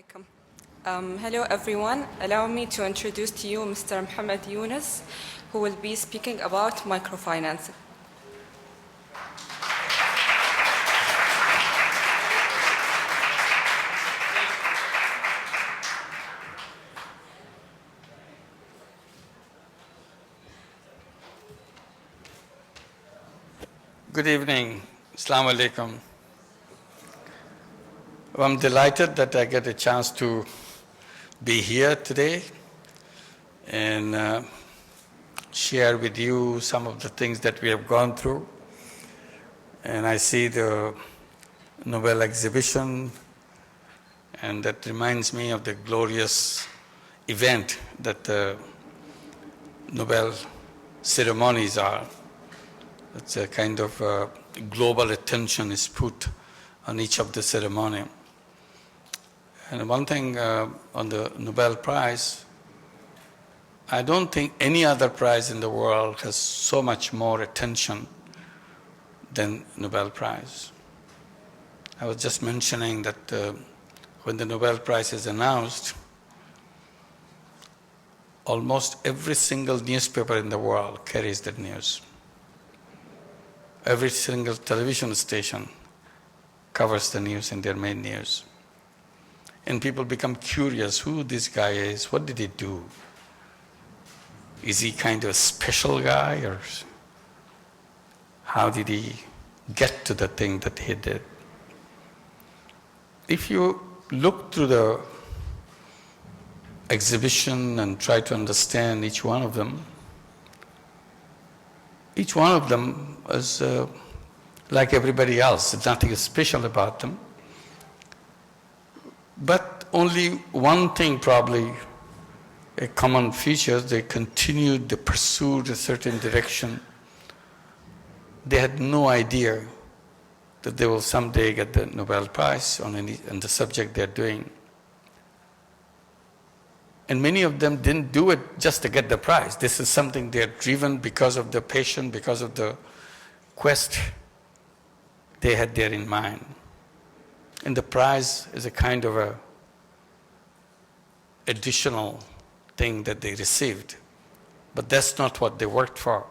Alaikum. Hello everyone. Allow me to introduce to you Mr. Mohammed Yunus, who will be speaking about microfinance. Good evening. Assalamu alaikum. I'm delighted that I get a chance to be here today and share with you some of the things that we have gone through. And I see the Nobel exhibition, and that reminds me of the glorious event that the Nobel ceremonies are. It's a kind of global attention is put on each of the ceremony. And one thing on the Nobel Prize, I don't think any other prize in the world has so much more attention than Nobel Prize. I was just mentioning that when the Nobel Prize is announced, almost every single newspaper in the world carries that news. Every single television station covers the news in their main news. And people become curious who this guy is, what did he do? Is he kind of a special guy, or how did he get to the thing that he did? If you look through the exhibition and try to understand each one of them is like everybody else. There's nothing special about them. But only one thing, probably a common feature, they pursued a certain direction. They had no idea that they will someday get the Nobel Prize on the subject they're doing. And many of them didn't do it just to get the prize. This is something they're driven because of the passion, because of the quest they had there in mind. And the prize is a kind of a additional thing that they received. But that's not what they worked for.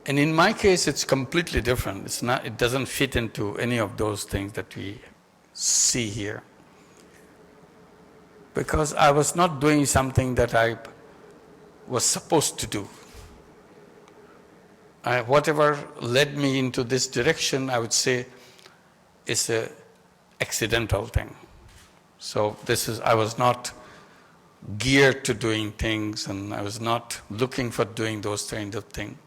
And in my case, it's completely different. It doesn't fit into any of those things that we see here. Because I was not doing something that I was supposed to do. Whatever led me into this direction, I would say, is an accidental thing. So I was not geared to doing things, and I was not looking for doing those kind of things.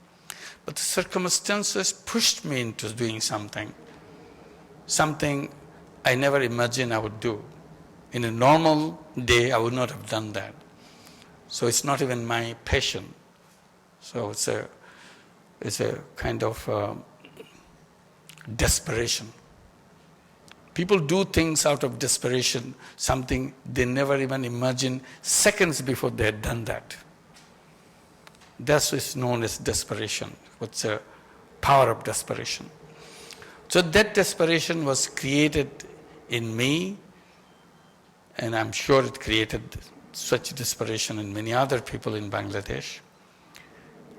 But the circumstances pushed me into doing something I never imagined I would do. In a normal day, I would not have done that. So it's not even my passion. So it's a kind of desperation. People do things out of desperation, something they never even imagined seconds before they had done that. That's what's known as desperation. What's the power of desperation? So that desperation was created in me, and I'm sure it created such desperation in many other people in Bangladesh.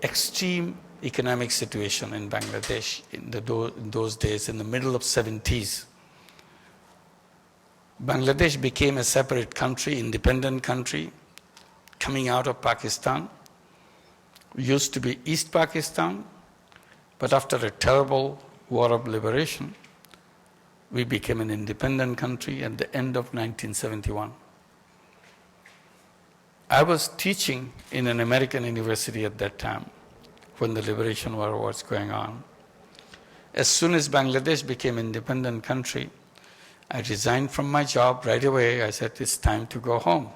Extreme economic situation in Bangladesh in those days, in the middle of 70s. Bangladesh became a separate country, independent country, coming out of Pakistan. It used to be East Pakistan, but after a terrible war of liberation, we became an independent country at the end of 1971. I was teaching in an American university at that time when the liberation war was going on. As soon as Bangladesh became an independent country, I resigned from my job right away. I said, it's time to go home.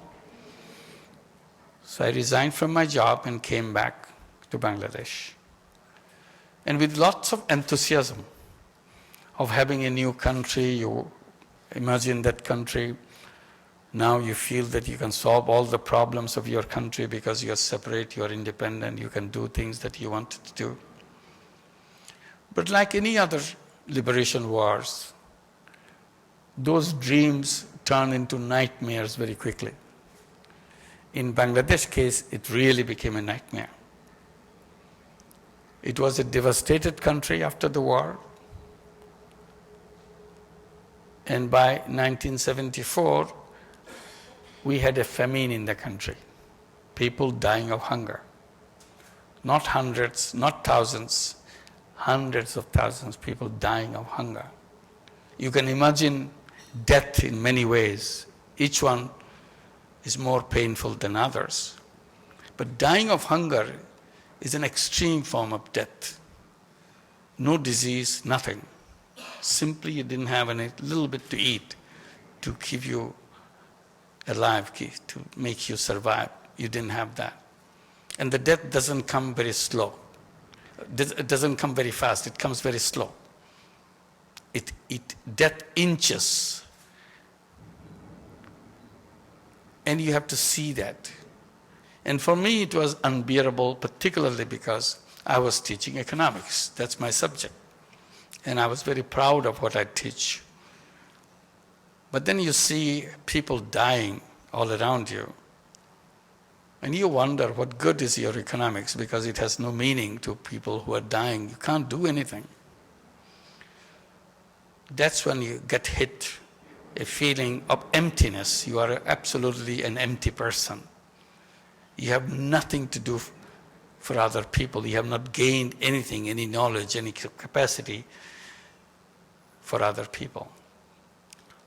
So I resigned from my job and came back to Bangladesh. And with lots of enthusiasm of having a new country, you imagine that country. Now you feel that you can solve all the problems of your country because you're separate, you're independent, you can do things that you wanted to do. But like any other liberation wars, those dreams turn into nightmares very quickly. In Bangladesh case, it really became a nightmare. It was a devastated country after the war. And by 1974, we had a famine in the country. People dying of hunger. Not hundreds, not thousands, hundreds of thousands of people dying of hunger. You can imagine death in many ways. Each one is more painful than others. But dying of hunger is an extreme form of death. No disease, nothing. Simply you didn't have a little bit to eat to keep you alive, to make you survive. You didn't have that. And the death doesn't come very slow. It doesn't come very fast. It comes very slow. Death inches. And you have to see that. And for me, it was unbearable, particularly because I was teaching economics. That's my subject. And I was very proud of what I teach. But then you see people dying all around you. And you wonder what good is your economics, because it has no meaning to people who are dying. You can't do anything. That's when you get hit a feeling of emptiness. You are absolutely an empty person. You have nothing to do for other people. You have not gained anything, any knowledge, any capacity for other people.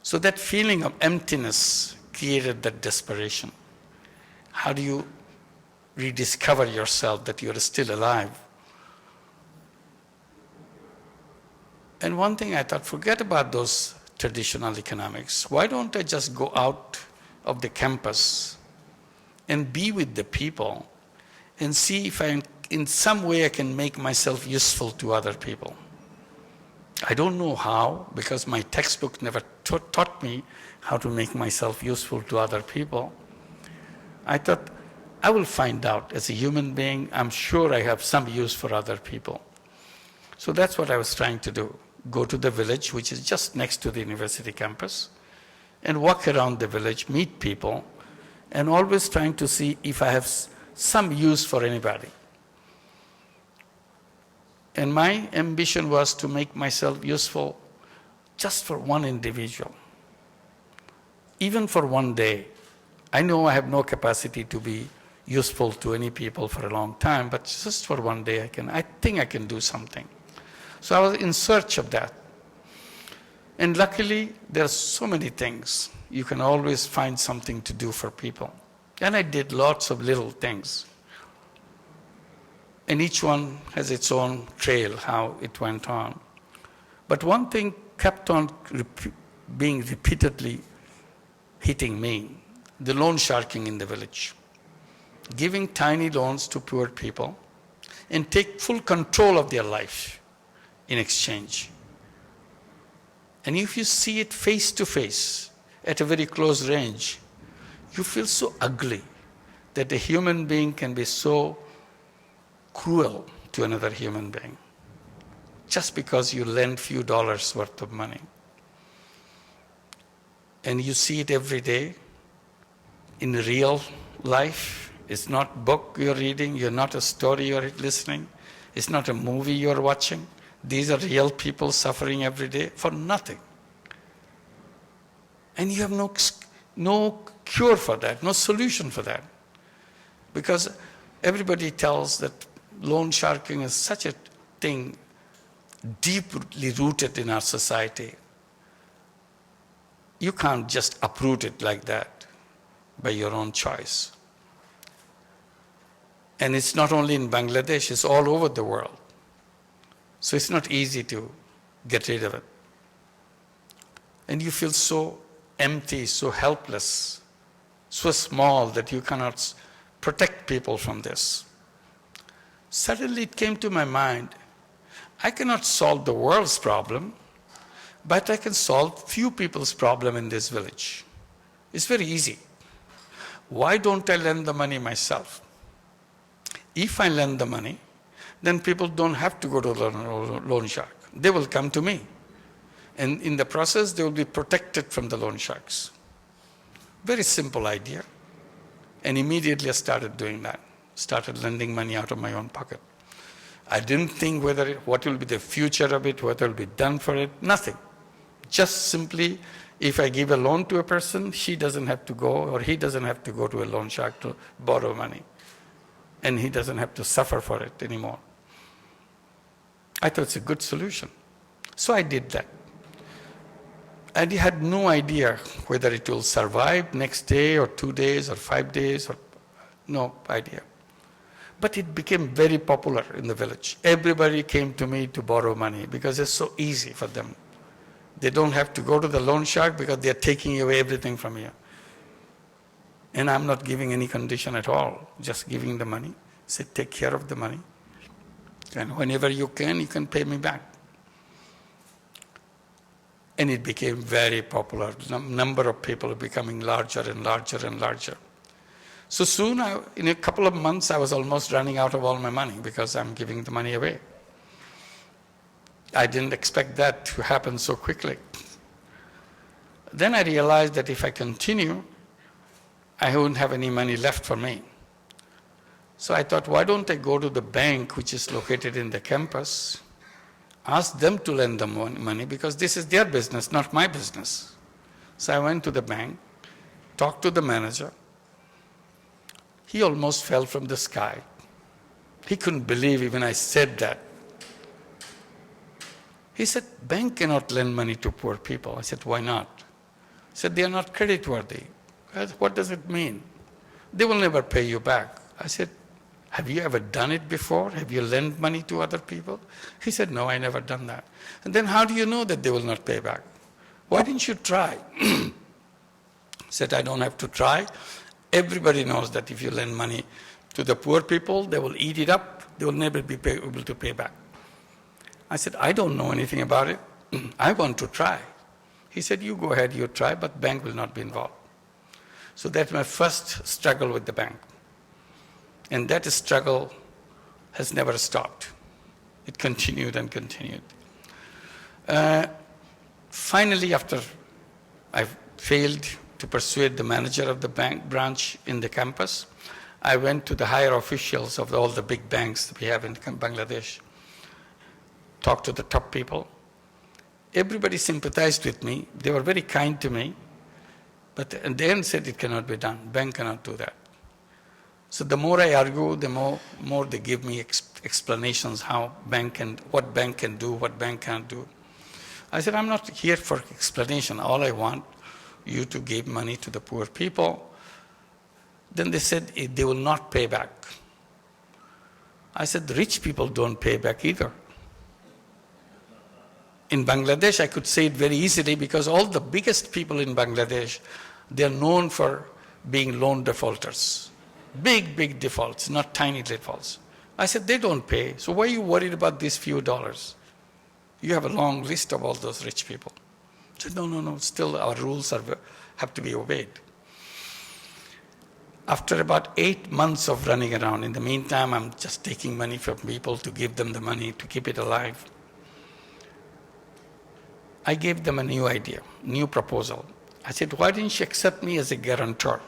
So that feeling of emptiness created that desperation. How do you rediscover yourself that you are still alive? And one thing I thought, forget about those traditional economics. Why don't I just go out of the campus and be with the people and see if in some way I can make myself useful to other people? I don't know how, because my textbook never taught me how to make myself useful to other people. I thought, I will find out. As a human being, I'm sure I have some use for other people. So that's what I was trying to do. Go to the village, which is just next to the university campus, and walk around the village, meet people, and always trying to see if I have some use for anybody. And my ambition was to make myself useful just for one individual, even for one day. I know I have no capacity to be useful to any people for a long time, but just for one day I think I can do something. So I was in search of that. And luckily, there are so many things. You can always find something to do for people. And I did lots of little things. And each one has its own trail, how it went on. But one thing kept on being repeatedly hitting me, the loan sharking in the village. Giving tiny loans to poor people and take full control of their life in exchange. And if you see it face to face, at a very close range, you feel so ugly that a human being can be so cruel to another human being just because you lend few dollars worth of money. And you see it every day in real life. It's not book you're reading, you're not a story you're listening, it's not a movie you're watching. These are real people suffering every day for nothing. And you have no cure for that, no solution for that. Because everybody tells that loan sharking is such a thing deeply rooted in our society. You can't just uproot it like that by your own choice. And it's not only in Bangladesh, it's all over the world. So it's not easy to get rid of it. And you feel so empty, so helpless, so small that you cannot protect people from this. Suddenly it came to my mind, I cannot solve the world's problem, but I can solve few people's problem in this village. It's very easy. Why don't I lend the money myself? If I lend the money, then people don't have to go to the loan shark. They will come to me. And in the process, they will be protected from the loan sharks. Very simple idea. And immediately I started doing that. Started lending money out of my own pocket. I didn't think what will be the future of it, what will be done for it, nothing. Just simply, if I give a loan to a person, she doesn't have to go, or he doesn't have to go to a loan shark to borrow money. And he doesn't have to suffer for it anymore. I thought it's a good solution. So I did that. I had no idea whether it will survive next day or 2 days or 5 days, or no idea. But it became very popular in the village. Everybody came to me to borrow money because it's so easy for them. They don't have to go to the loan shark because they're taking away everything from you. And I'm not giving any condition at all, just giving the money. Say, take care of the money. And whenever you can pay me back. And it became very popular. The number of people are becoming larger and larger and larger. So soon, in a couple of months, I was almost running out of all my money because I'm giving the money away. I didn't expect that to happen so quickly. Then I realized that if I continue, I wouldn't have any money left for me. So I thought, why don't I go to the bank, which is located in the campus, ask them to lend the money because this is their business, not my business. So I went to the bank, talked to the manager. He almost fell from the sky. He couldn't believe even I said that. He said, bank cannot lend money to poor people. I said, why not? He said, they are not creditworthy. I said, what does it mean? They will never pay you back. I said, have you ever done it before? Have you lent money to other people? He said, no, I never done that. And then how do you know that they will not pay back? Why didn't you try? He said, I don't have to try. Everybody knows that if you lend money to the poor people, they will eat it up. They will never be able to pay back. I said, I don't know anything about it. I want to try. He said, you go ahead, you try, but bank will not be involved. So that's my first struggle with the bank. And that struggle has never stopped. It continued and continued. Finally, after I failed to persuade the manager of the bank branch in the campus, I went to the higher officials of all the big banks that we have in Bangladesh, talked to the top people. Everybody sympathized with me. They were very kind to me. But in the end said it cannot be done. Bank cannot do that. So the more I argue, the more they give me explanations what bank can do, what bank can't do. I said, I'm not here for explanation. All I want you to give money to the poor people. Then they said they will not pay back. I said, the rich people don't pay back either. In Bangladesh, I could say it very easily because all the biggest people in Bangladesh, they are known for being loan defaulters. Big, big defaults, not tiny defaults. I said, they don't pay, so why are you worried about these few dollars? You have a long list of all those rich people. I said, no, still our rules have to be obeyed. After about 8 months of running around, in the meantime, I'm just taking money from people to give them the money to keep it alive. I gave them a new idea, new proposal. I said, why didn't you accept me as a guarantor?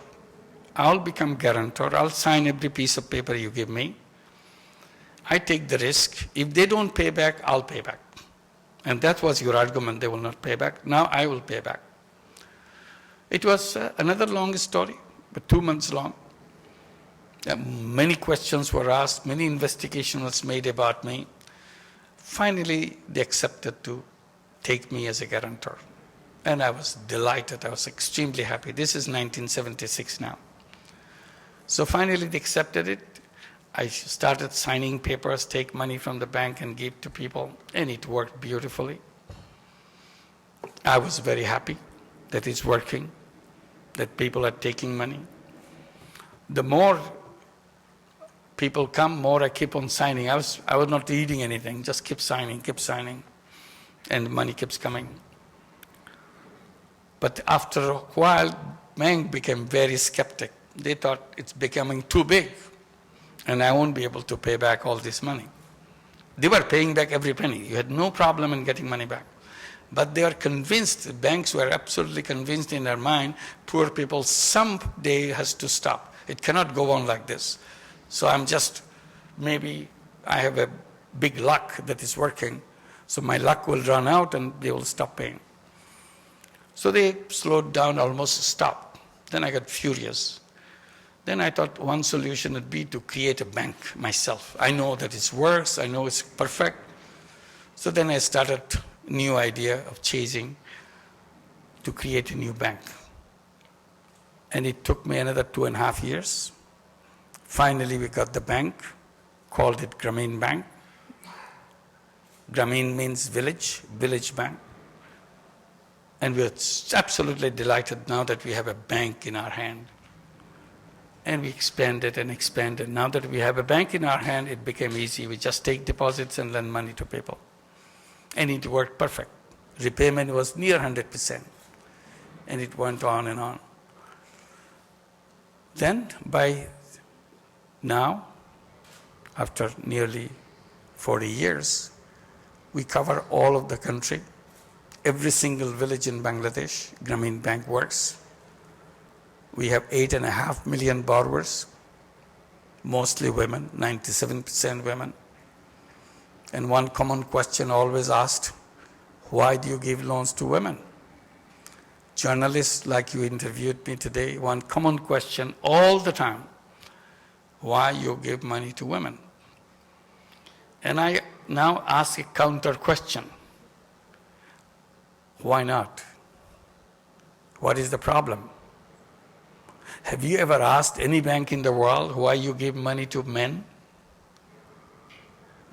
I'll become guarantor. I'll sign every piece of paper you give me. I take the risk. If they don't pay back, I'll pay back. And that was your argument, they will not pay back. Now I will pay back. It was another long story, but 2 months long. Many questions were asked, many investigations was made about me. Finally, they accepted to take me as a guarantor. And I was delighted, I was extremely happy. This is 1976 now. So finally they accepted it. I started signing papers, take money from the bank and give to people, and it worked beautifully. I was very happy that it's working, that people are taking money. The more people come, more I keep on signing. I was not reading anything, just keep signing, and money keeps coming. But after a while, bank became very skeptic. They thought it's becoming too big, and I won't be able to pay back all this money. They were paying back every penny. You had no problem in getting money back. But they are convinced, the banks were absolutely convinced in their mind, poor people someday has to stop. It cannot go on like this. So maybe I have a big luck that is working. So my luck will run out and they will stop paying. So they slowed down, almost stopped. Then I got furious. Then I thought one solution would be to create a bank myself. I know that it works, I know it's perfect. So then I started a new idea of chasing to create a new bank. And it took me another 2.5 years. Finally, we got the bank, called it Grameen Bank. Grameen means village, village bank. And we're absolutely delighted now that we have a bank in our hand. And we expanded and expanded. Now that we have a bank in our hand, it became easy. We just take deposits and lend money to people. And it worked perfect. Repayment was near 100%. And it went on and on. Then by now, after nearly 40 years, we cover all of the country. Every single village in Bangladesh, Grameen Bank works. We have 8.5 million borrowers, mostly women, 97% women. And one common question always asked, why do you give loans to women? Journalists like you interviewed me today, one common question all the time, why you give money to women? And I now ask a counter question. Why not? What is the problem? Have you ever asked any bank in the world why you give money to men?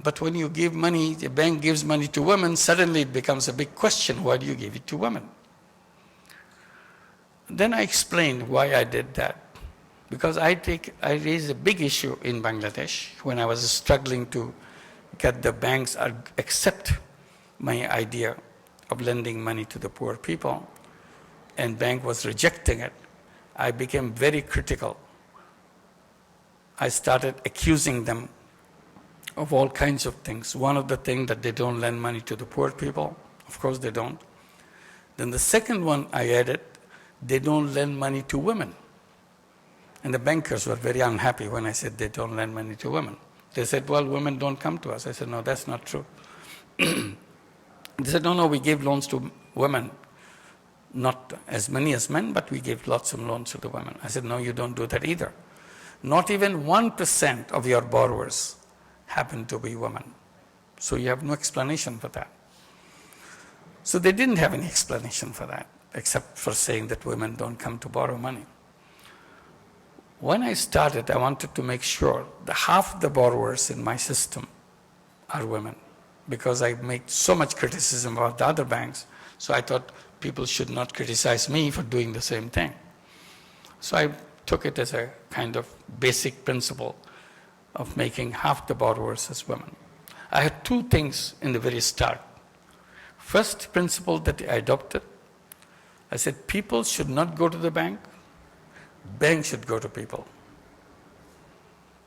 But when you give money, the bank gives money to women, suddenly it becomes a big question, why do you give it to women? Then I explained why I did that. Because I raised a big issue in Bangladesh when I was struggling to get the banks accept my idea of lending money to the poor people, and bank was rejecting it. I became very critical. I started accusing them of all kinds of things. One of the things that they don't lend money to the poor people. Of course they don't. Then the second one I added, they don't lend money to women. And the bankers were very unhappy when I said they don't lend money to women. They said, well, women don't come to us. I said, no, that's not true. They said, no, we give loans to women. Not as many as men, but we give lots of loans to the women. I said, no, you don't do that either. Not even 1% of your borrowers happen to be women. So you have no explanation for that. So they didn't have any explanation for that, except for saying that women don't come to borrow money. When I started, I wanted to make sure that half the borrowers in my system are women, because I make so much criticism about the other banks, so I thought people should not criticize me for doing the same thing. So I took it as a kind of basic principle of making half the borrowers as women. I had two things in the very start. First principle that I adopted, I said people should not go to the bank, bank should go to people.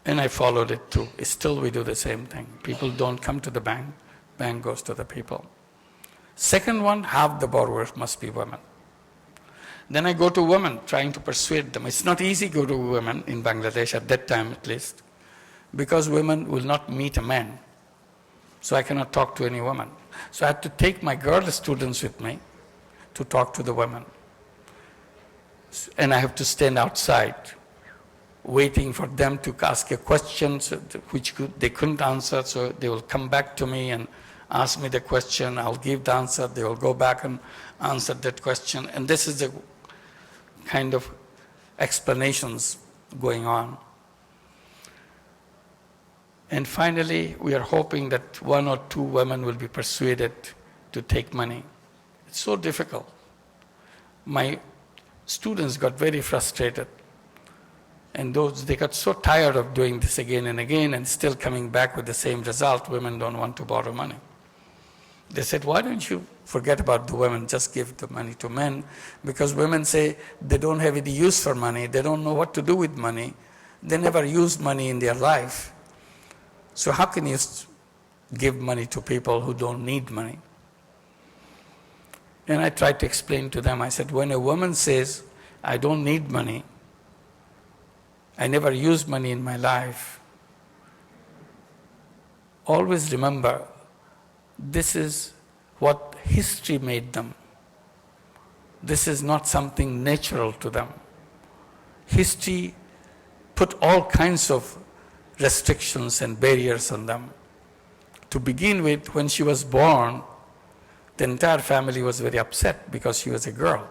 And I followed it too. Still we do the same thing. People don't come to the bank, bank goes to the people. Second one, half the borrowers must be women. Then I go to women, trying to persuade them. It's not easy to go to women in Bangladesh, at that time at least, because women will not meet a man. So I cannot talk to any woman. So I had to take my girl students with me to talk to the women. And I have to stand outside, waiting for them to ask a question which they couldn't answer, so they will come back to me and ask me the question, I'll give the answer, they will go back and answer that question. And this is the kind of explanations going on. And finally, we are hoping that 1 or 2 women will be persuaded to take money. It's so difficult. My students got very frustrated. And they got so tired of doing this again and again and still coming back with the same result. Women don't want to borrow money. They said, why don't you forget about the women, just give the money to men? Because women say they don't have any use for money, they don't know what to do with money, they never used money in their life. So how can you give money to people who don't need money? And I tried to explain to them, I said, when a woman says, I don't need money, I never used money in my life, always remember, this is what history made them. This is not something natural to them. History put all kinds of restrictions and barriers on them. To begin with, when she was born, the entire family was very upset because she was a girl.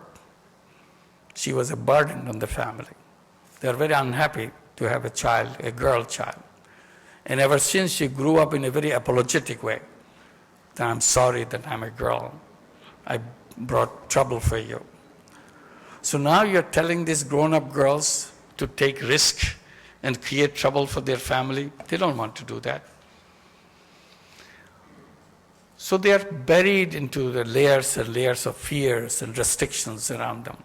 She was a burden on the family. They were very unhappy to have a child, a girl child. And ever since, she grew up in a very apologetic way. That I'm sorry that I'm a girl. I brought trouble for you. So now you're telling these grown-up girls to take risk and create trouble for their family. They don't want to do that. So they are buried into the layers and layers of fears and restrictions around them.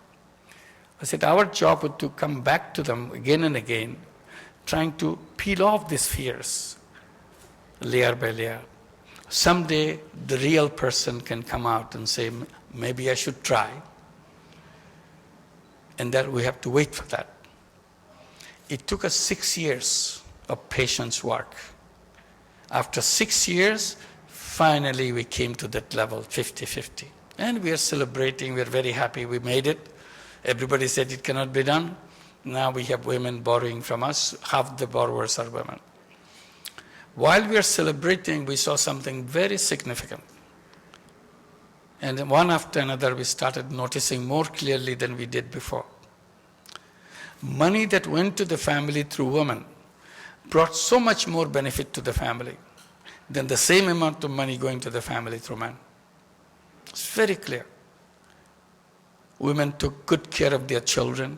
I said, our job was to come back to them again and again, trying to peel off these fears, layer by layer. Someday, the real person can come out and say, maybe I should try. And that we have to wait for that. It took us 6 years of patience work. After 6 years, finally we came to that level, 50-50. And we are celebrating, we are very happy we made it. Everybody said it cannot be done. Now we have women borrowing from us. Half the borrowers are women. While we are celebrating, we saw something very significant. And one after another, we started noticing more clearly than we did before. Money that went to the family through women brought so much more benefit to the family than the same amount of money going to the family through men. It's very clear. Women took good care of their children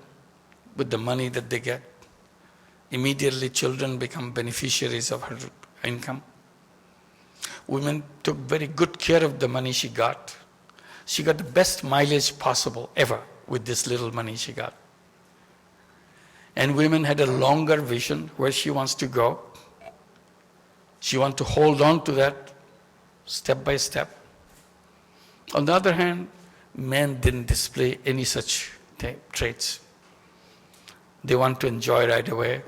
with the money that they get. Immediately, children become beneficiaries of her income. Women took very good care of the money she got. She got the best mileage possible ever with this little money she got. And women had a longer vision where she wants to go. She wants to hold on to that step by step. On the other hand, men didn't display any such traits. They want to enjoy right away.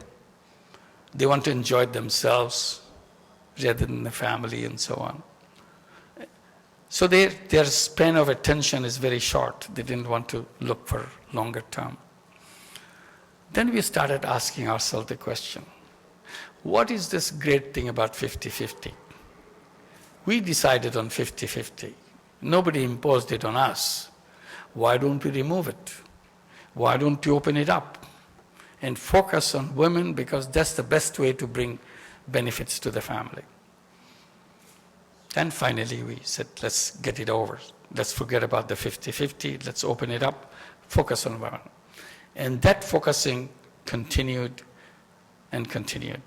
They want to enjoy themselves rather than the family and so on. So their span of attention is very short. They didn't want to look for longer term. Then we started asking ourselves the question, what is this great thing about 50-50? We decided on 50-50. Nobody imposed it on us. Why don't we remove it? Why don't we open it up and focus on women, because that's the best way to bring benefits to the family. Then finally we said, let's get it over. Let's forget about the 50-50. Let's open it up, focus on women. And that focusing continued and continued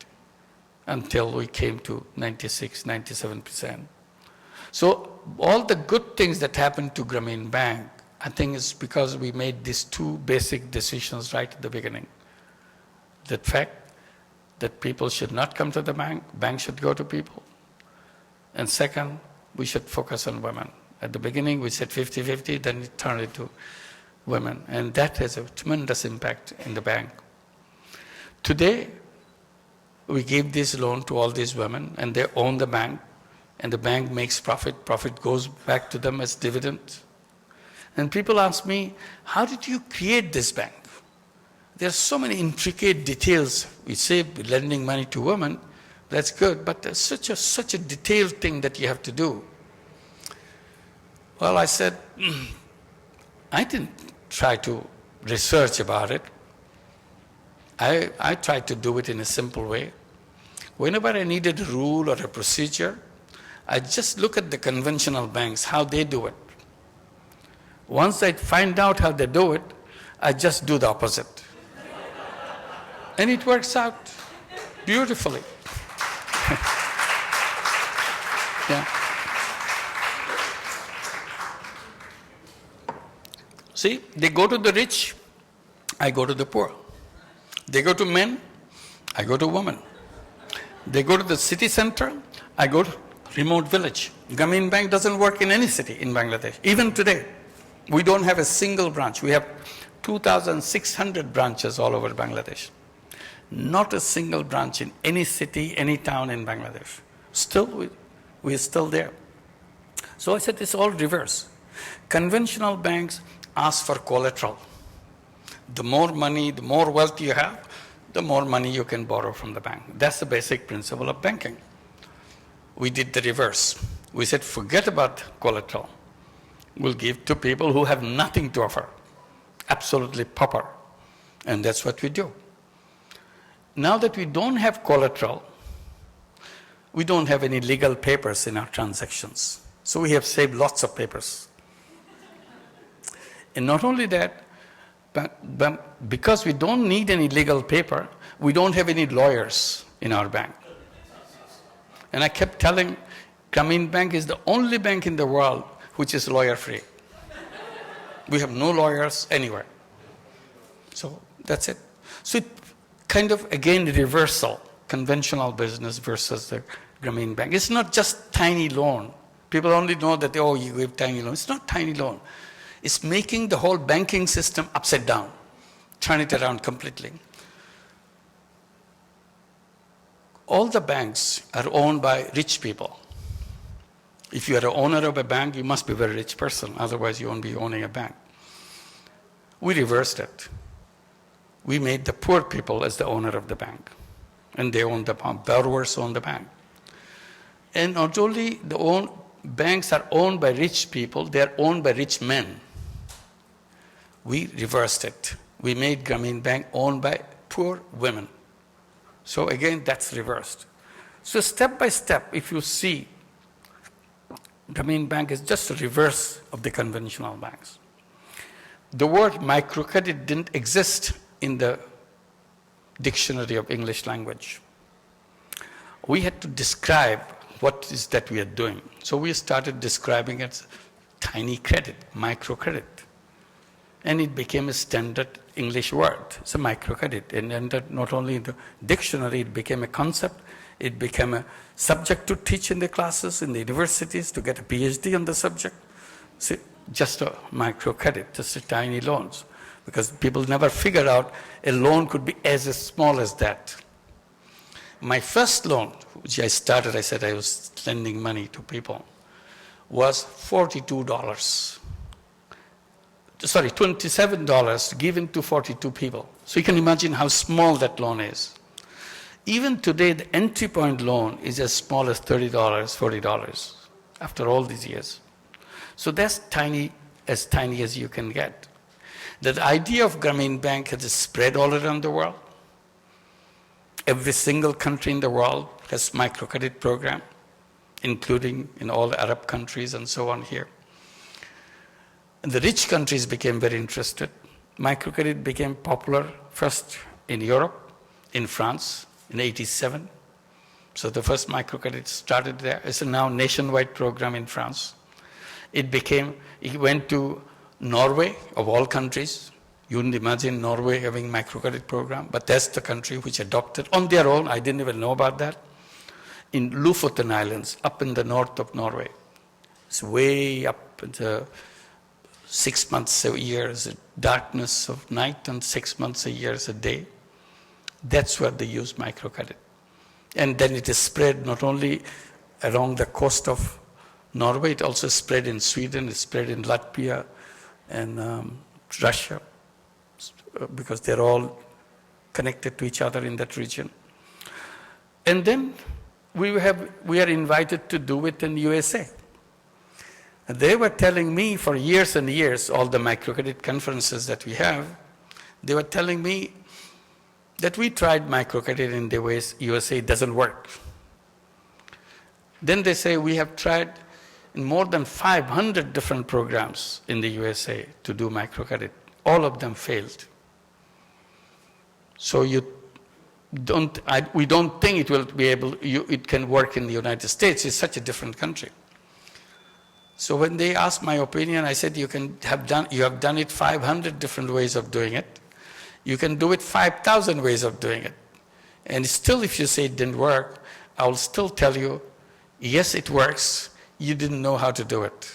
until we came to 96, 97%. So all the good things that happened to Grameen Bank, I think is because we made these two basic decisions right at the beginning. The fact that people should not come to the bank should go to people. And second, we should focus on women. At the beginning, we said 50-50, then it turned into women. And that has a tremendous impact in the bank. Today, we give this loan to all these women, and they own the bank, and the bank makes profit. Profit goes back to them as dividends. And people ask me, how did you create this bank? There are so many intricate details. We say lending money to women, that's good, but there's such a detailed thing that you have to do. Well, I said, I didn't try to research about it. I tried to do it in a simple way. Whenever I needed a rule or a procedure, I just look at the conventional banks, how they do it. Once I find out how they do it, I just do the opposite. And it works out beautifully. Yeah. See, they go to the rich, I go to the poor. They go to men, I go to women. They go to the city center, I go to remote village. Grameen Bank doesn't work in any city in Bangladesh, even today. We don't have a single branch. We have 2,600 branches all over Bangladesh. Not a single branch in any city, any town in Bangladesh. Still, we're still there. So I said it's all reverse. Conventional banks ask for collateral. The more money, the more wealth you have, the more money you can borrow from the bank. That's the basic principle of banking. We did the reverse. We said, forget about collateral. We'll give to people who have nothing to offer. Absolutely pauper. And that's what we do. Now that we don't have collateral, we don't have any legal papers in our transactions. So we have saved lots of papers. And not only that, but because we don't need any legal paper, we don't have any lawyers in our bank. And I kept telling, Grameen Bank is the only bank in the world which is lawyer-free. We have no lawyers anywhere. So that's it. So it kind of, again, reversal, conventional business versus the Grameen Bank. It's not just tiny loan. People only know that, oh, you give tiny loan. It's not tiny loan. It's making the whole banking system upside down, turn it around completely. All the banks are owned by rich people. If you are an owner of a bank, you must be a very rich person. Otherwise, you won't be owning a bank. We reversed it. We made the poor people as the owner of the bank. And they own the bank. Borrowers own the bank. And not only banks are owned by rich people, they are owned by rich men. We reversed it. We made Grameen Bank owned by poor women. So again, that's reversed. So step by step, if you see, Grameen Bank is just a reverse of the conventional banks. The word microcredit didn't exist in the dictionary of English language. We had to describe what is that we are doing. So we started describing it as tiny credit, microcredit. And it became a standard English word. It's a microcredit. And not only in the dictionary, it became a concept. It became a subject to teach in the classes, in the universities, to get a PhD on the subject. So just a microcredit, just a tiny loans. Because people never figured out a loan could be as small as that. My first loan, which I started, I said I was lending money to people, was $42. Sorry, $27 given to 42 people. So you can imagine how small that loan is. Even today, the entry point loan is as small as $30, $40 after all these years. So that's tiny as you can get. The idea of Grameen Bank has spread all around the world. Every single country in the world has microcredit program, including in all the Arab countries and so on here. And the rich countries became very interested. Microcredit became popular first in Europe, in France, in '87. So the first microcredit started there. It's a now nationwide program in France. It went to Norway, of all countries. You wouldn't imagine Norway having microcredit program, but that's the country which adopted on their own. I didn't even know about that. In Lofoten Islands, up in the north of Norway. It's way up in the 6 months a year is a darkness of night and 6 months a year is a day. That's where they use microcredit. And then it is spread not only along the coast of Norway, it also spread in Sweden, it spread in Latvia and Russia, because they're all connected to each other in that region. And then we are invited to do it in USA. They were telling me for years and years, all the microcredit conferences that we have, they were telling me that we tried microcredit in the ways USA, it doesn't work. Then they say we have tried in more than 500 different programs in the USA to do microcredit. All of them failed. So we don't think it will be it can work in the United States. It's such a different country. So when they asked my opinion, I said, you have done it 500 different ways of doing it. You can do it 5,000 ways of doing it. And still, if you say it didn't work, I will still tell you, yes, it works. You didn't know how to do it.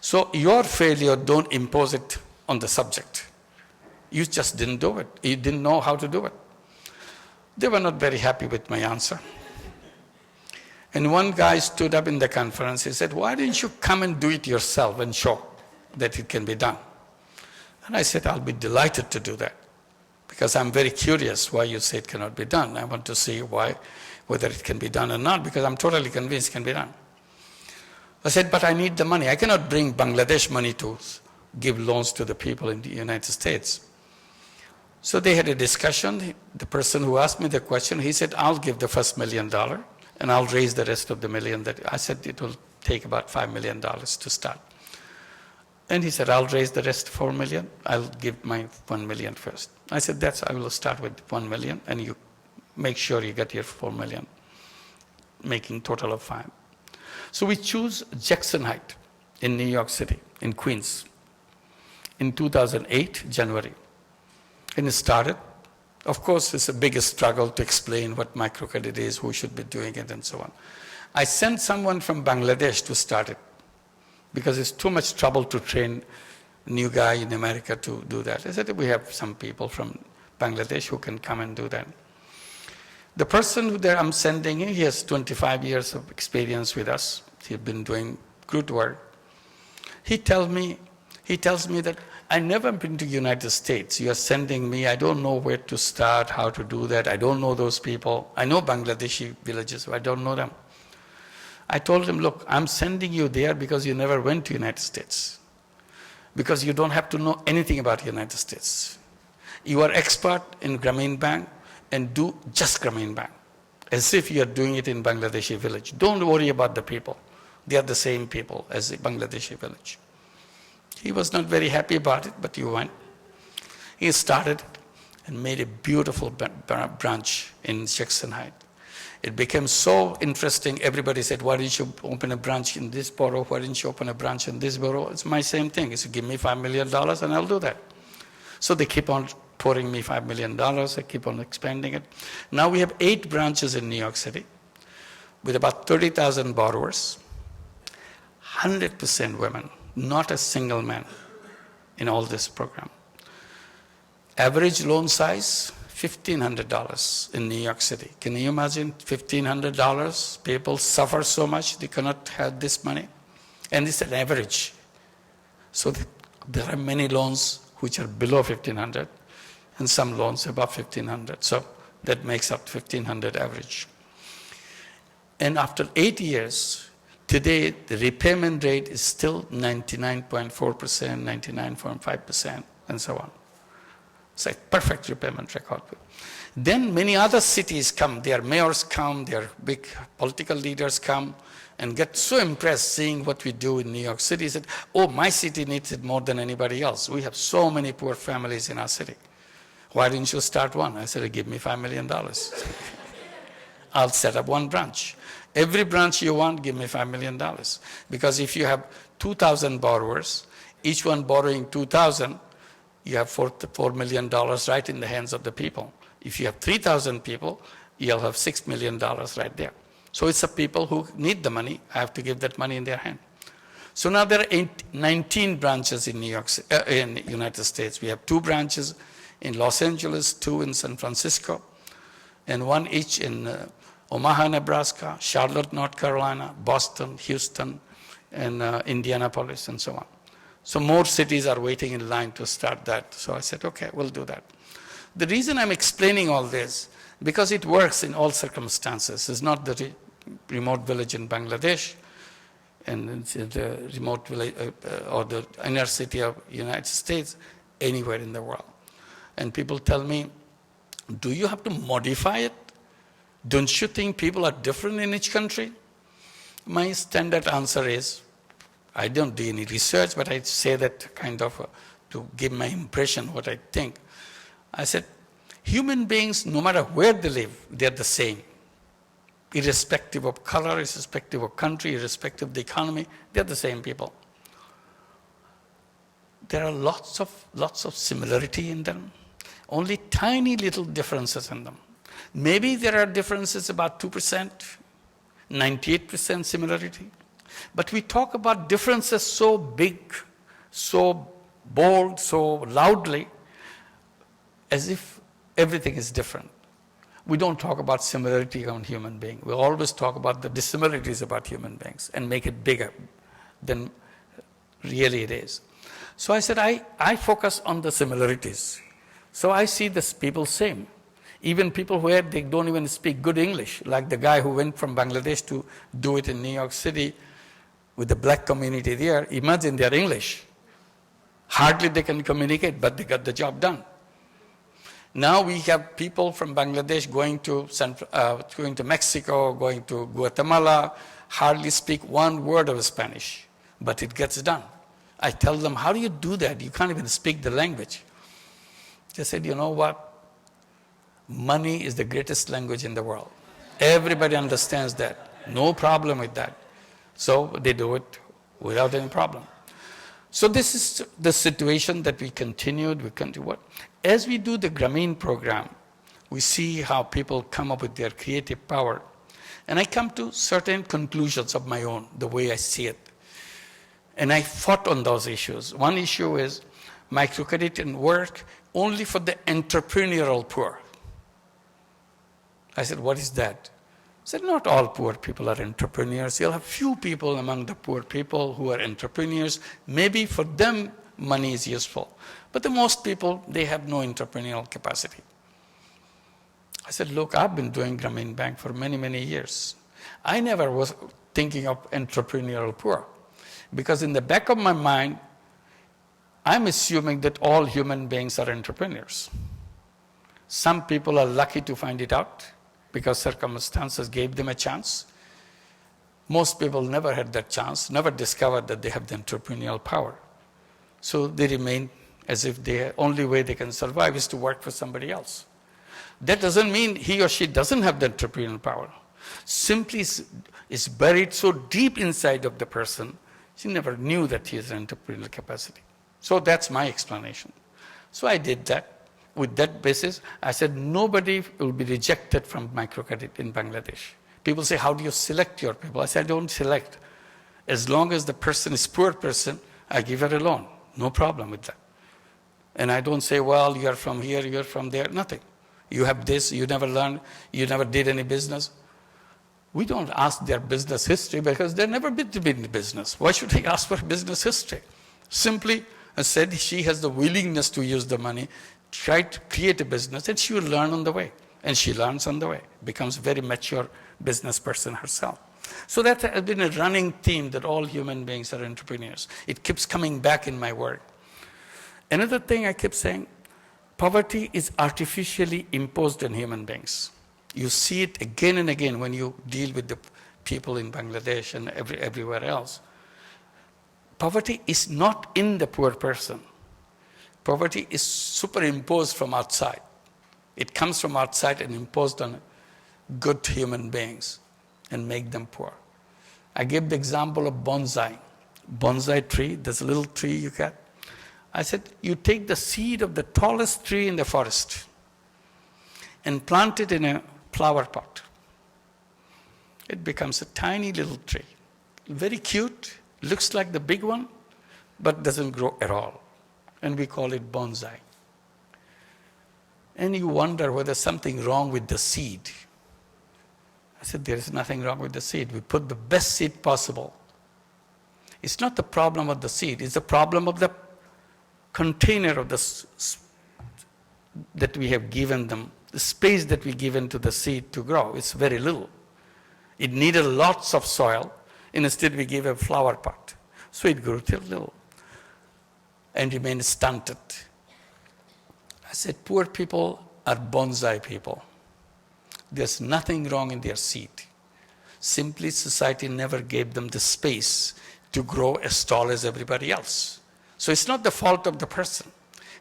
So your failure, don't impose it on the subject. You just didn't do it. You didn't know how to do it. They were not very happy with my answer. And one guy stood up in the conference. He said, why didn't you come and do it yourself and show that it can be done? And I said, I'll be delighted to do that, because I'm very curious why you say it cannot be done. I want to see whether it can be done or not, because I'm totally convinced it can be done. I said, but I need the money. I cannot bring Bangladesh money to give loans to the people in the United States. So they had a discussion. The person who asked me the question, he said, I'll give the first $1 million and I'll raise the rest of the million. I said, it will take about $5 million to start. And he said, I'll raise the rest $4 million. I'll give my $1 million first. I said, I will start with $1 million and you make sure you get your $4 million, making total of $5 million. So we choose Jackson Heights in New York City, in Queens, in 2008, January. And it started. Of course, it's a big struggle to explain what microcredit is, who should be doing it, and so on. I sent someone from Bangladesh to start it, because it's too much trouble to train a new guy in America to do that. I said, we have some people from Bangladesh who can come and do that. The person that I'm sending in, he has 25 years of experience with us. He's been doing good work. He tells me that I never been to the United States. You are sending me, I don't know where to start, how to do that. I don't know those people. I know Bangladeshi villages, but I don't know them. I told him, look, I'm sending you there because you never went to the United States. Because you don't have to know anything about the United States. You are expert in Grameen Bank, and do just Grameen Bank, as if you are doing it in Bangladeshi village. Don't worry about the people. They are the same people as the Bangladeshi village. He was not very happy about it, but he went. He started and made a beautiful branch in Jackson Heights. It became so interesting. Everybody said, why didn't you open a branch in this borough? Why didn't you open a branch in this borough? It's my same thing. It's give me $5 million and I'll do that. So they keep on pouring me $5 million. I keep on expanding it. Now we have 8 branches in New York City with about 30,000 borrowers, 100% women, not a single man in all this program. Average loan size, $1,500 in New York City. Can you imagine $1,500? People suffer so much, they cannot have this money. And it's an average. So there are many loans which are below $1,500 and some loans above $1,500. So that makes up $1,500 average. And after 8 years, today the repayment rate is still 99.4%, 99.5%, and so on. It's a perfect repayment record. Then many other cities come, their mayors come, their big political leaders come and get so impressed seeing what we do in New York City. Said, oh, my city needs it more than anybody else. We have so many poor families in our city. Why didn't you start one? I said, give me $5 million. I'll set up one branch. Every branch you want, give me $5 million. Because if you have 2,000 borrowers, each one borrowing 2,000, you have $4 million right in the hands of the people. If you have 3,000 people, you'll have $6 million right there. So it's the people who need the money. I have to give that money in their hand. So now there are 19 branches in New York, in the United States. We have 2 branches in Los Angeles, 2 in San Francisco, and 1 each in Omaha, Nebraska, Charlotte, North Carolina, Boston, Houston, and Indianapolis, and so on. So more cities are waiting in line to start that. So I said, okay, we'll do that. The reason I'm explaining all this, because it works in all circumstances. It's not the remote village in Bangladesh, and the remote village or the inner city of the United States, anywhere in the world. And people tell me, do you have to modify it? Don't you think people are different in each country? My standard answer is, I don't do any research, but I say that kind of to give my impression what I think. I said, human beings, no matter where they live, they're the same. Irrespective of color, irrespective of country, irrespective of the economy, they're the same people. There are lots of similarity in them, only tiny little differences in them. Maybe there are differences about 2%, 98% similarity. But we talk about differences so big, so bold, so loudly, as if everything is different. We don't talk about similarity on human being. We always talk about the dissimilarities about human beings and make it bigger than really it is. So I said, I focus on the similarities. So I see this people same. Even people where they don't even speak good English, like the guy who went from Bangladesh to do it in New York City with the black community there. Imagine their English. Hardly they can communicate, but they got the job done. Now we have people from Bangladesh going to Mexico, going to Guatemala, hardly speak one word of Spanish, but it gets done. I tell them, how do you do that? You can't even speak the language. They said, you know what? Money is the greatest language in the world. Everybody understands that. No problem with that. So they do it without any problem. So this is the situation that we continued. We continue. As we do the Grameen program, we see how people come up with their creative power. And I come to certain conclusions of my own, the way I see it. And I fought on those issues. One issue is microcredit can work only for the entrepreneurial poor. I said, what is that? I said, not all poor people are entrepreneurs. You'll have few people among the poor people who are entrepreneurs. Maybe for them, money is useful. But the most people, they have no entrepreneurial capacity. I said, look, I've been doing Grameen Bank for many, many years. I never was thinking of entrepreneurial poor. Because in the back of my mind, I'm assuming that all human beings are entrepreneurs. Some people are lucky to find it out because circumstances gave them a chance. Most people never had that chance, never discovered that they have the entrepreneurial power. So they remain as if the only way they can survive is to work for somebody else. That doesn't mean he or she doesn't have the entrepreneurial power. Simply it's buried so deep inside of the person, she never knew that he has an entrepreneurial capacity. So that's my explanation. So I did that. With that basis, I said nobody will be rejected from microcredit in Bangladesh. People say, how do you select your people? I said, I don't select. As long as the person is a poor person, I give her a loan. No problem with that. And I don't say, well, you're from here, you're from there, nothing. You have this, you never learned, you never did any business. We don't ask their business history because they've never been in business. Why should I ask for business history? Simply, I said she has the willingness to use the money, try to create a business, and she will learn on the way. And she learns on the way, becomes a very mature business person herself. So that has been a running theme that all human beings are entrepreneurs. It keeps coming back in my work. Another thing I keep saying, poverty is artificially imposed on human beings. You see it again and again when you deal with the people in Bangladesh and everywhere else. Poverty is not in the poor person. Poverty is superimposed from outside. It comes from outside and imposed on good human beings and make them poor. I gave the example of bonsai. Bonsai tree, there's a little tree you get. I said, you take the seed of the tallest tree in the forest and plant it in a flower pot. It becomes a tiny little tree. Very cute, looks like the big one, but doesn't grow at all. And we call it bonsai. And you wonder whether something wrong with the seed. I said, there is nothing wrong with the seed. We put the best seed possible. It's not the problem of the seed, it's the problem of the container of that we have given them, the space that we given to the seed to grow. It's very little. It needed lots of soil, and instead we gave a flower pot. So it grew till little and remained stunted. I said, poor people are bonsai people. There's nothing wrong in their seed. Simply society never gave them the space to grow as tall as everybody else. So it's not the fault of the person.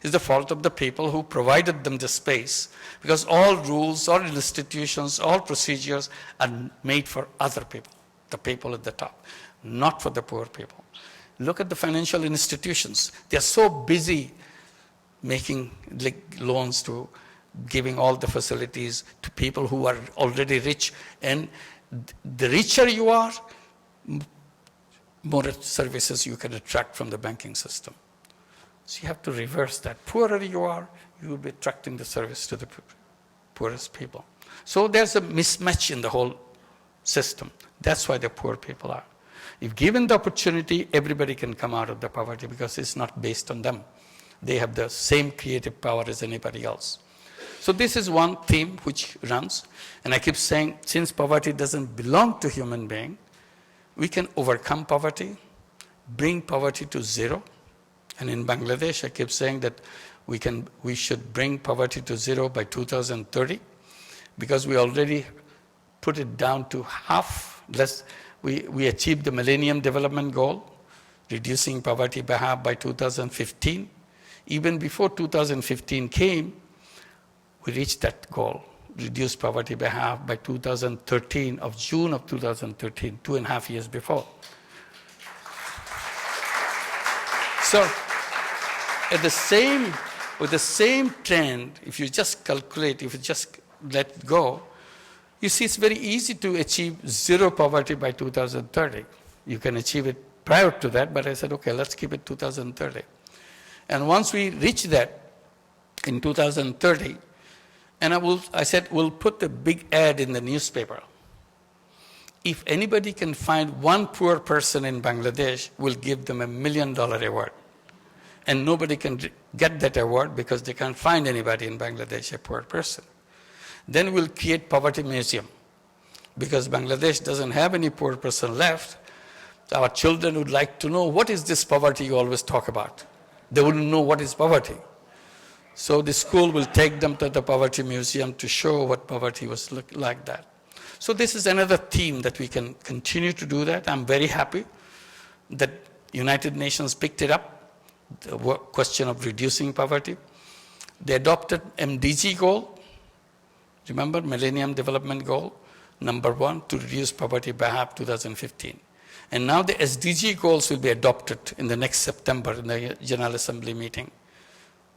It's the fault of the people who provided them the space, because all rules, all institutions, all procedures are made for other people, the people at the top, not for the poor people. Look at the financial institutions. They're so busy making loans to giving all the facilities to people who are already rich. And the richer you are, more services you can attract from the banking system. So you have to reverse that. Poorer you are, you will be attracting the service to the poorest people. So there's a mismatch in the whole system. That's why the poor people are. If given the opportunity, everybody can come out of the poverty because it's not based on them. They have the same creative power as anybody else. So this is one theme which runs. And I keep saying, since poverty doesn't belong to human being, we can overcome poverty, bring poverty to zero. And in Bangladesh, I keep saying that we should bring poverty to zero by 2030, because we already put it down to half. We achieved the Millennium Development Goal, reducing poverty by half by 2015. Even before 2015 came, we reached that goal, reduce poverty by half by 2013, of June of 2013, 2.5 years before. So, with the same trend, if you just calculate, if you just let it go, you see it's very easy to achieve zero poverty by 2030. You can achieve it prior to that, but I said, okay, let's keep it 2030. And once we reach that in 2030, and I said, we'll put a big ad in the newspaper. If anybody can find one poor person in Bangladesh, we'll give them $1 million award. And nobody can get that award because they can't find anybody in Bangladesh, a poor person. Then we'll create poverty museum. Because Bangladesh doesn't have any poor person left, our children would like to know, what is this poverty you always talk about? They wouldn't know what is poverty. So the school will take them to the poverty museum to show what poverty was like that. So this is another theme that we can continue to do that. I'm very happy that United Nations picked it up, the question of reducing poverty. They adopted MDG goal. Remember, Millennium Development Goal, number 1, to reduce poverty by half 2015. And now the SDG goals will be adopted in the next September in the General Assembly meeting.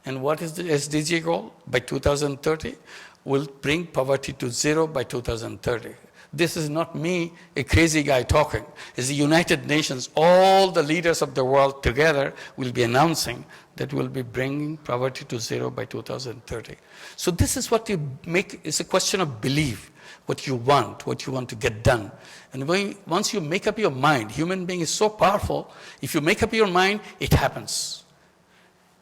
And what is the SDG goal? By 2030, we'll bring poverty to zero by 2030. This is not me, a crazy guy talking. It's the United Nations, all the leaders of the world together will be announcing that we'll be bringing poverty to zero by 2030. So this is what you make, it's a question of belief, what you want to get done. And once you make up your mind, human being is so powerful, if you make up your mind, it happens.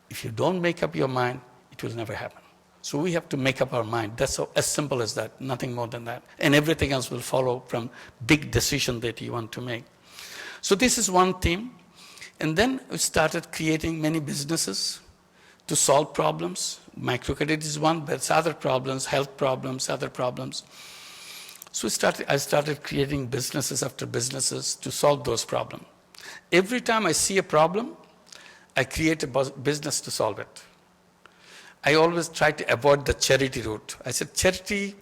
If you don't make up your mind, it will never happen. So we have to make up our mind. That's as simple as that, nothing more than that. And everything else will follow from big decision that you want to make. So this is one theme. And then we started creating many businesses to solve problems. Microcredit is one, but it's other problems, health problems, other problems. So I started creating businesses after businesses to solve those problems. Every time I see a problem, I create a business to solve it. I always try to avoid the charity route. I said, charity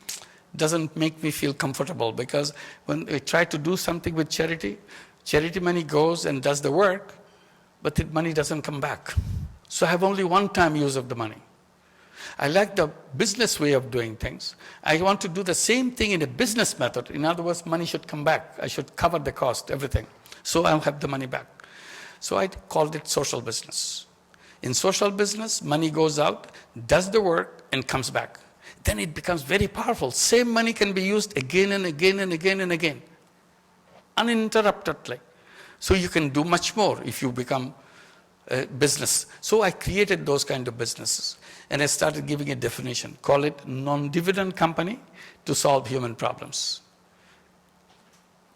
doesn't make me feel comfortable because when I try to do something with charity, charity money goes and does the work, but the money doesn't come back. So I have only one-time use of the money. I like the business way of doing things. I want to do the same thing in a business method. In other words, money should come back. I should cover the cost, everything. So I'll have the money back. So I called it social business. In social business, money goes out, does the work, and comes back. Then it becomes very powerful. Same money can be used again and again and again and again, uninterruptedly. So you can do much more if you become a business. So I created those kind of businesses. And I started giving a definition. Call it non-dividend company to solve human problems.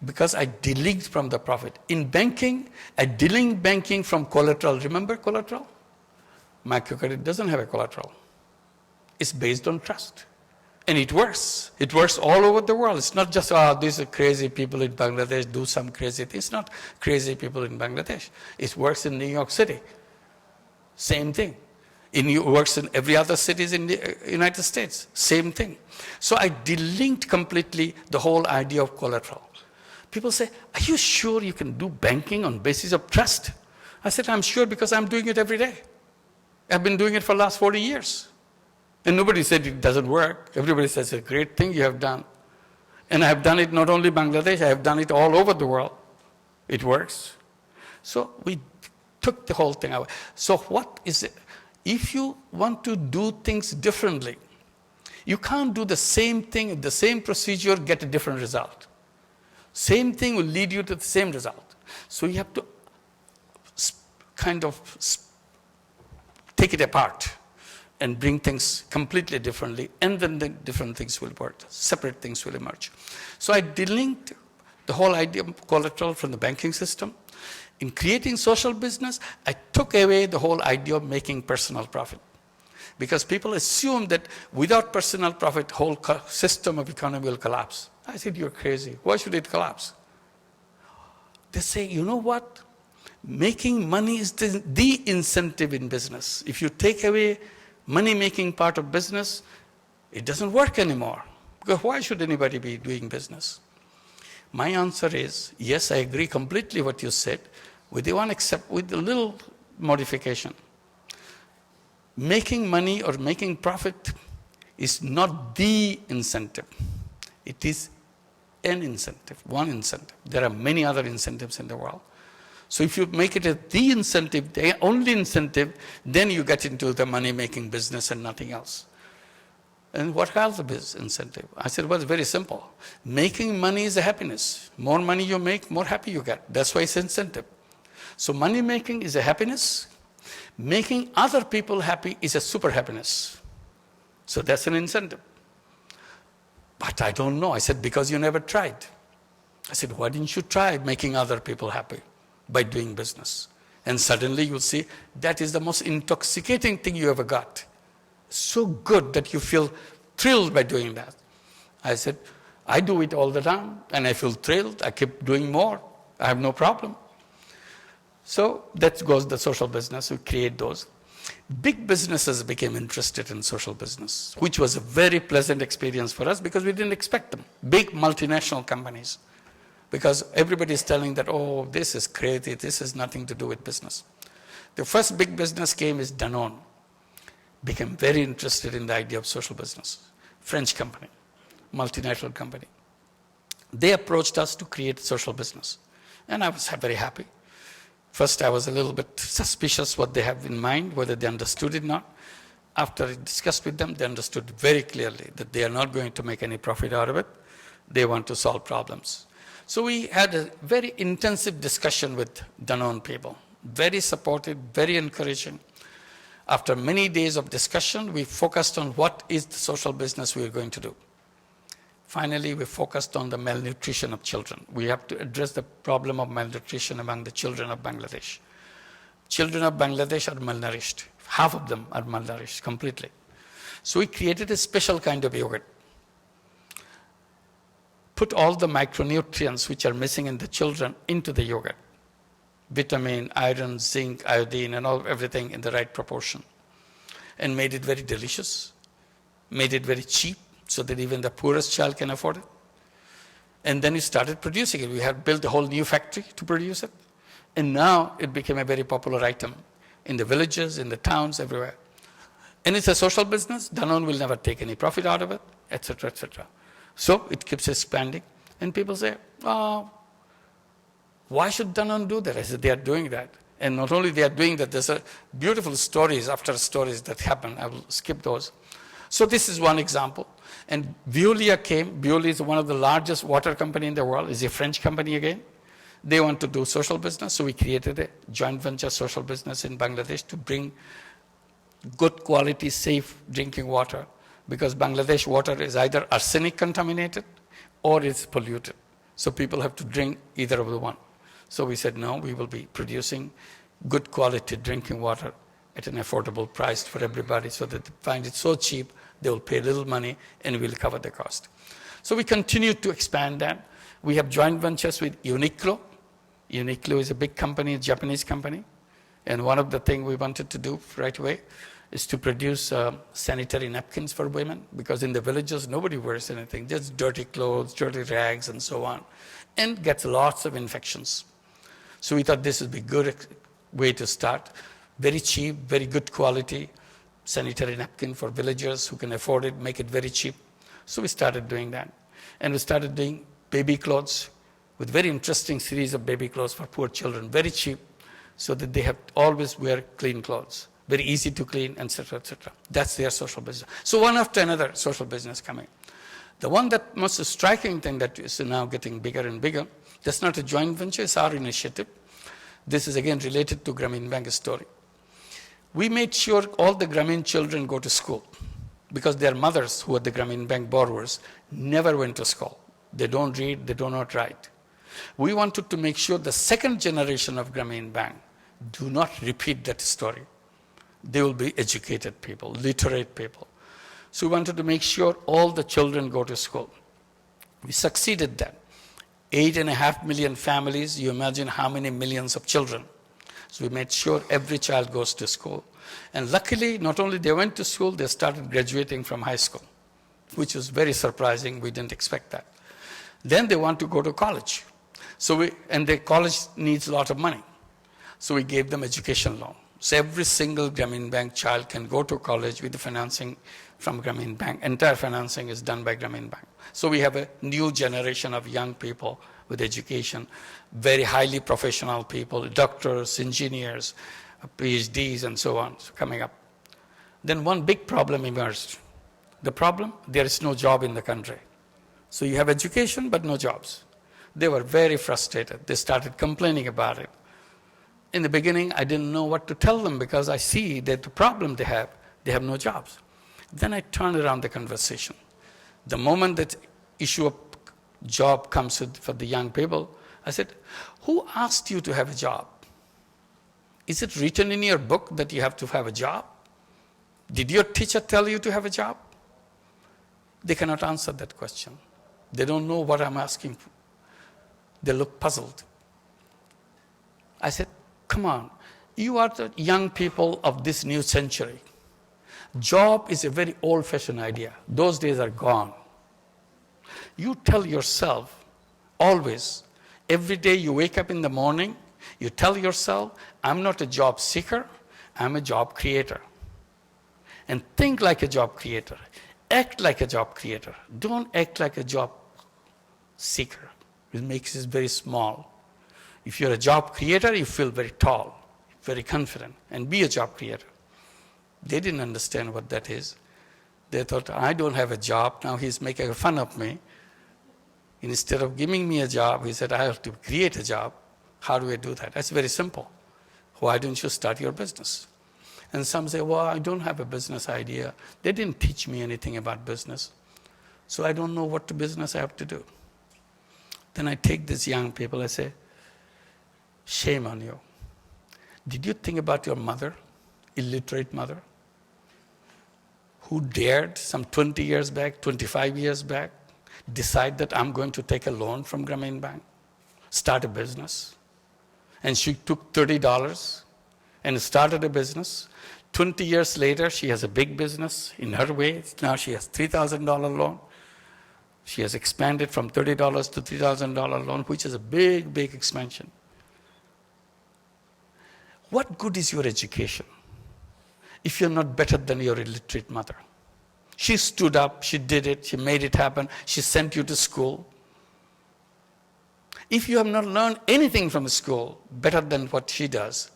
Because I delinked from the profit. In banking, I delinked banking from collateral. Remember collateral? Microcredit doesn't have a collateral. It's based on trust. And it works. It works all over the world. It's not just, these are crazy people in Bangladesh do some crazy things. It's not crazy people in Bangladesh. It works in New York City. Same thing. It works in every other cities in the United States. Same thing. So I delinked completely the whole idea of collateral. People say, are you sure you can do banking on basis of trust? I said, I'm sure because I'm doing it every day. I've been doing it for the last 40 years. And nobody said it doesn't work. Everybody says it's a great thing you have done. And I have done it not only Bangladesh, I have done it all over the world. It works. So we took the whole thing away. So what is it? If you want to do things differently, you can't do the same thing, the same procedure, get a different result. Same thing will lead you to the same result. So you have to kind of take it apart and bring things completely differently, and then the different things will work. Separate things will emerge. So I delinked the whole idea of collateral from the banking system. In creating social business, I took away the whole idea of making personal profit. Because people assume that without personal profit, whole system of economy will collapse. I said, you're crazy. Why should it collapse? They say, you know what? Making money is the incentive in business. If you take away money-making part of business, it doesn't work anymore. Because why should anybody be doing business? My answer is, yes, I agree completely what you said, with the one except with a little modification. Making money or making profit is not the incentive. It is an incentive, one incentive. There are many other incentives in the world. So if you make it the incentive, the only incentive, then you get into the money-making business and nothing else. And what else is incentive? I said, well, it's very simple. Making money is a happiness. More money you make, more happy you get. That's why it's incentive. So money-making is a happiness. Making other people happy is a super happiness. So that's an incentive. But I don't know. I said, because you never tried. I said, why didn't you try making other people happy by doing business? And suddenly you'll see that is the most intoxicating thing you ever got. So good that you feel thrilled by doing that. I said, I do it all the time and I feel thrilled. I keep doing more. I have no problem. So that goes the social business. We create those. Big businesses became interested in social business, which was a very pleasant experience for us because we didn't expect them. Big multinational companies. Because everybody is telling that, oh, this is crazy, this has nothing to do with business. The first big business came is Danone. Became very interested in the idea of social business. French company, multinational company. They approached us to create social business. And I was very happy. First, I was a little bit suspicious what they have in mind, whether they understood it or not. After I discussed with them, they understood very clearly that they are not going to make any profit out of it. They want to solve problems. So we had a very intensive discussion with Danone people. Very supportive, very encouraging. After many days of discussion, we focused on what is the social business we are going to do. Finally, we focused on the malnutrition of children. We have to address the problem of malnutrition among the children of Bangladesh. Children of Bangladesh are malnourished. Half of them are malnourished completely. So we created a special kind of yogurt. Put all the micronutrients which are missing in the children into the yogurt. Vitamin, iron, zinc, iodine, and everything in the right proportion. And made it very delicious. Made it very cheap so that even the poorest child can afford it. And then we started producing it. We had built a whole new factory to produce it. And now it became a very popular item in the villages, in the towns, everywhere. And it's a social business. Danone will never take any profit out of it, etc., etc. So it keeps expanding. And people say, oh, why should Danone do that? I said, they are doing that. And not only they are doing that, there's a beautiful stories after stories that happen. I will skip those. So this is one example. And Veolia came. Veolia is one of the largest water company in the world. It's a French company again. They want to do social business. So we created a joint venture social business in Bangladesh to bring good quality, safe drinking water. Because Bangladesh water is either arsenic contaminated or it's polluted. So people have to drink either of the one. So we said, no, we will be producing good quality drinking water at an affordable price for everybody so that they find it so cheap, they will pay little money and we'll cover the cost. So we continue to expand that. We have joint ventures with Uniqlo. Uniqlo is a big company, a Japanese company. And one of the things we wanted to do right away is to produce sanitary napkins for women, because in the villages, nobody wears anything, just dirty clothes, dirty rags, and so on, and gets lots of infections. So we thought this would be a good way to start. Very cheap, very good quality sanitary napkin for villagers who can afford it, make it very cheap. So we started doing that. And we started doing baby clothes with very interesting series of baby clothes for poor children, very cheap. so that they have always wear clean clothes, very easy to clean, etc., etc. That's their social business. So one after another social business coming. The one that most striking thing that is now getting bigger and bigger, that's not a joint venture, it's our initiative. This is again related to Grameen Bank story. We made sure all the Grameen children go to school because their mothers, who are the Grameen Bank borrowers, never went to school. They don't read, they do not write. We wanted to make sure the second generation of Grameen Bank do not repeat that story. They will be educated people, literate people. So we wanted to make sure all the children go to school. We succeeded that. 8.5 million families, you imagine how many millions of children. So we made sure every child goes to school. And luckily, not only they went to school, they started graduating from high school, which was very surprising. We didn't expect that. Then they want to go to college. And the college needs a lot of money. So we gave them education loan. So every single Grameen Bank child can go to college with the financing from Grameen Bank. Entire financing is done by Grameen Bank. So we have a new generation of young people with education, very highly professional people, doctors, engineers, PhDs, and so on, coming up. Then one big problem emerged. The problem, there is no job in the country. So you have education, but no jobs. They were very frustrated. They started complaining about it. In the beginning, I didn't know what to tell them because I see that the problem they have no jobs. Then I turned around the conversation. The moment that issue of job comes for the young people, I said, who asked you to have a job? Is it written in your book that you have to have a job? Did your teacher tell you to have a job? They cannot answer that question. They don't know what I'm asking for. They look puzzled. I said, come on, you are the young people of this new century. Job is a very old-fashioned idea. Those days are gone. You tell yourself, always, every day you wake up in the morning, you tell yourself, I'm not a job seeker, I'm a job creator. And think like a job creator. Act like a job creator. Don't act like a job seeker. It makes it very small. If you're a job creator, you feel very tall, very confident, and be a job creator. They didn't understand what that is. They thought, I don't have a job, now he's making fun of me. Instead of giving me a job, he said, I have to create a job. How do I do that? That's very simple. Why don't you start your business? And some say, well, I don't have a business idea. They didn't teach me anything about business. So I don't know what business I have to do. Then I take these young people, I say, shame on you. Did you think about your mother, illiterate mother, who dared some 20 years back, 25 years back, decide that I'm going to take a loan from Grameen Bank, start a business? And she took $30 and started a business. 20 years later, she has a big business in her way. Now she has $3,000 loan. She has expanded from $30 to $3,000 loan, which is a big, big expansion. What good is your education if you're not better than your illiterate mother? She stood up, she did it, she made it happen, she sent you to school. If you have not learned anything from school better than what she does,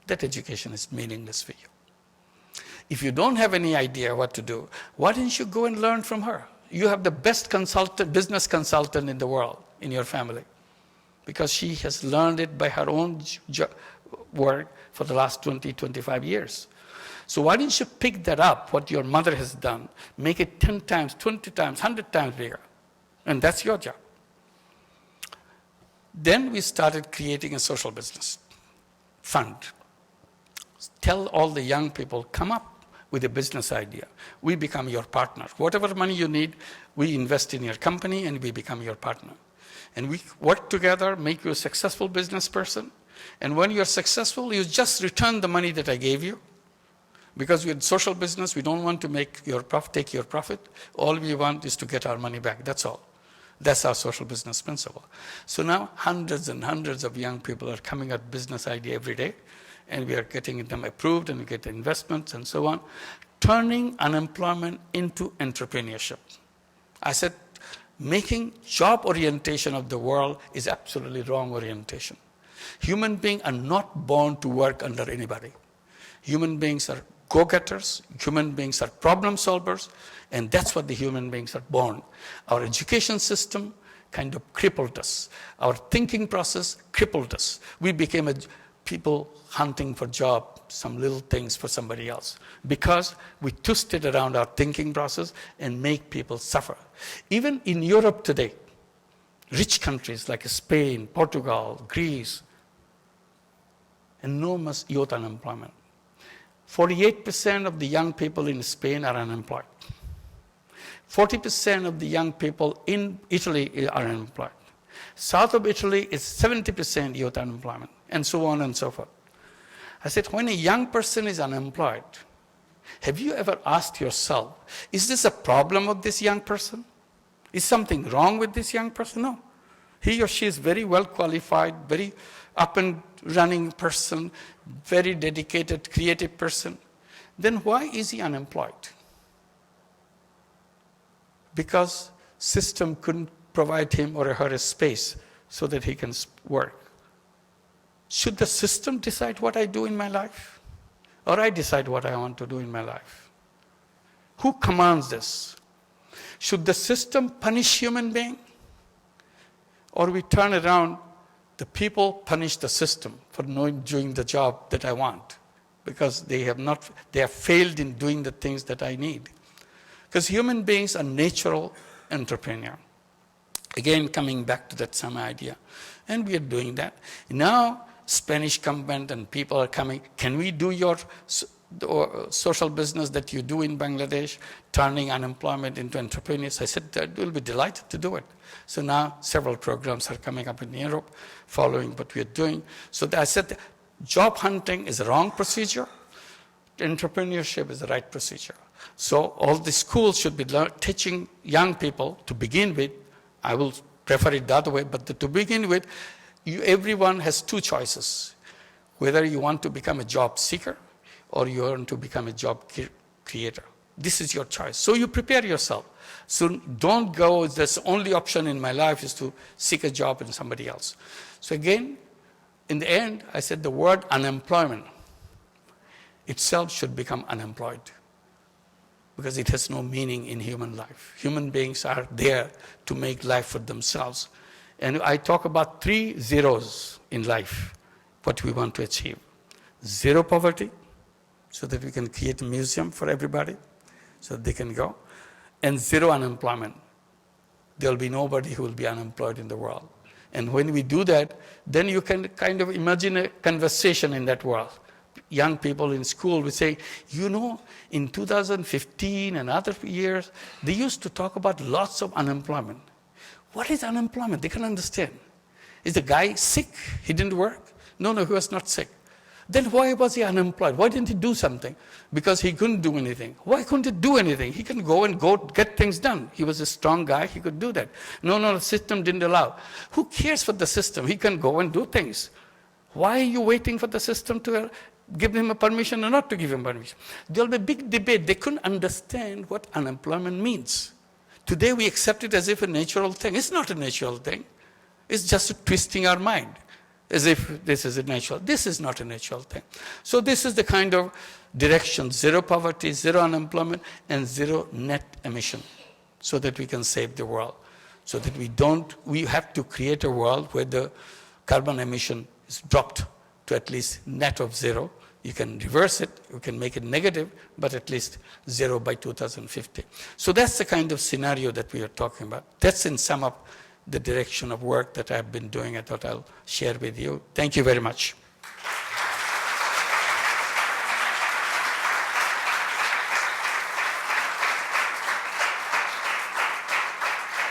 that education is meaningless for you. If you don't have any idea what to do, why don't you go and learn from her? You have the best business consultant in the world in your family because she has learned it by her own work for the last 20, 25 years. So why don't you pick that up, what your mother has done, make it 10 times, 20 times, 100 times bigger, and that's your job. Then we started creating a social business fund. Tell all the young people, come up with a business idea. We become your partner. Whatever money you need, we invest in your company and we become your partner. And we work together, make you a successful business person. And when you're successful, you just return the money that I gave you. Because we're social business, we don't want to take your profit. All we want is to get our money back, that's all. That's our social business principle. So now hundreds and hundreds of young people are coming up with business idea every day, and we are getting them approved and we get investments and so on, turning unemployment into entrepreneurship. I said, making job orientation of the world is absolutely wrong orientation. Human beings are not born to work under anybody. Human beings are go-getters, human beings are problem solvers, and that's what the human beings are born. Our education system kind of crippled us. Our thinking process crippled us. We became people hunting for jobs, some little things for somebody else, because we twisted around our thinking process and make people suffer. Even in Europe today, rich countries like Spain, Portugal, Greece, enormous youth unemployment. 48% of the young people in Spain are unemployed. 40% of the young people in Italy are unemployed. South of Italy is 70% youth unemployment, and so on and so forth. I said, when a young person is unemployed, have you ever asked yourself, is this a problem of this young person? Is something wrong with this young person? No. He or she is very well qualified, very up and running person, very dedicated, creative person. Then why is he unemployed? Because system couldn't provide him or her a space so that he can work. Should the system decide what I do in my life? Or I decide what I want to do in my life? Who commands this? Should the system punish human being? Or we turn around, the people punish the system for not doing the job that I want because they have failed in doing the things that I need. Because human beings are natural entrepreneurs. Again, coming back to that same idea. And we are doing that. Now, Spanish government and people are coming, can we do your social business that you do in Bangladesh, turning unemployment into entrepreneurs? I said, we'll be delighted to do it. So now several programs are coming up in Europe following what we are doing. So I said, job hunting is a wrong procedure. Entrepreneurship is the right procedure. So all the schools should be teaching young people to begin with. I will prefer it the other way, but to begin with, everyone has two choices. Whether you want to become a job seeker or you want to become a job creator. This is your choice. So you prepare yourself. So don't go, the only option in my life is to seek a job in somebody else. So again, in the end, I said the word unemployment itself should become unemployed because it has no meaning in human life. Human beings are there to make life for themselves. And I talk about 3 zeros in life, what we want to achieve. 0 poverty, so that we can create a museum for everybody, so they can go. And 0 unemployment. There will be nobody who will be unemployed in the world. And when we do that, then you can kind of imagine a conversation in that world. Young people in school will say, you know, in 2015 and other years, they used to talk about lots of unemployment. What is unemployment? They can understand. Is the guy sick? He didn't work? No, he was not sick. Then why was he unemployed? Why didn't he do something? Because he couldn't do anything. Why couldn't he do anything? He can go get things done. He was a strong guy. He could do that. No, the system didn't allow. Who cares for the system? He can go and do things. Why are you waiting for the system to give him a permission or not to give him permission? There will be a big debate. They couldn't understand what unemployment means. Today we accept it as if a natural thing. It's not a natural thing. It's just twisting our mind as if this is a natural. This is not a natural thing. So this is the kind of direction, 0 poverty, 0 unemployment, and 0 net emission, so that we can save the world. So that we have to create a world where the carbon emission is dropped to at least net of 0. You can reverse it, you can make it negative, but at least 0 by 2050. So that's the kind of scenario that we are talking about. That's in sum up the direction of work that I've been doing. I thought I'll share with you. Thank you very much.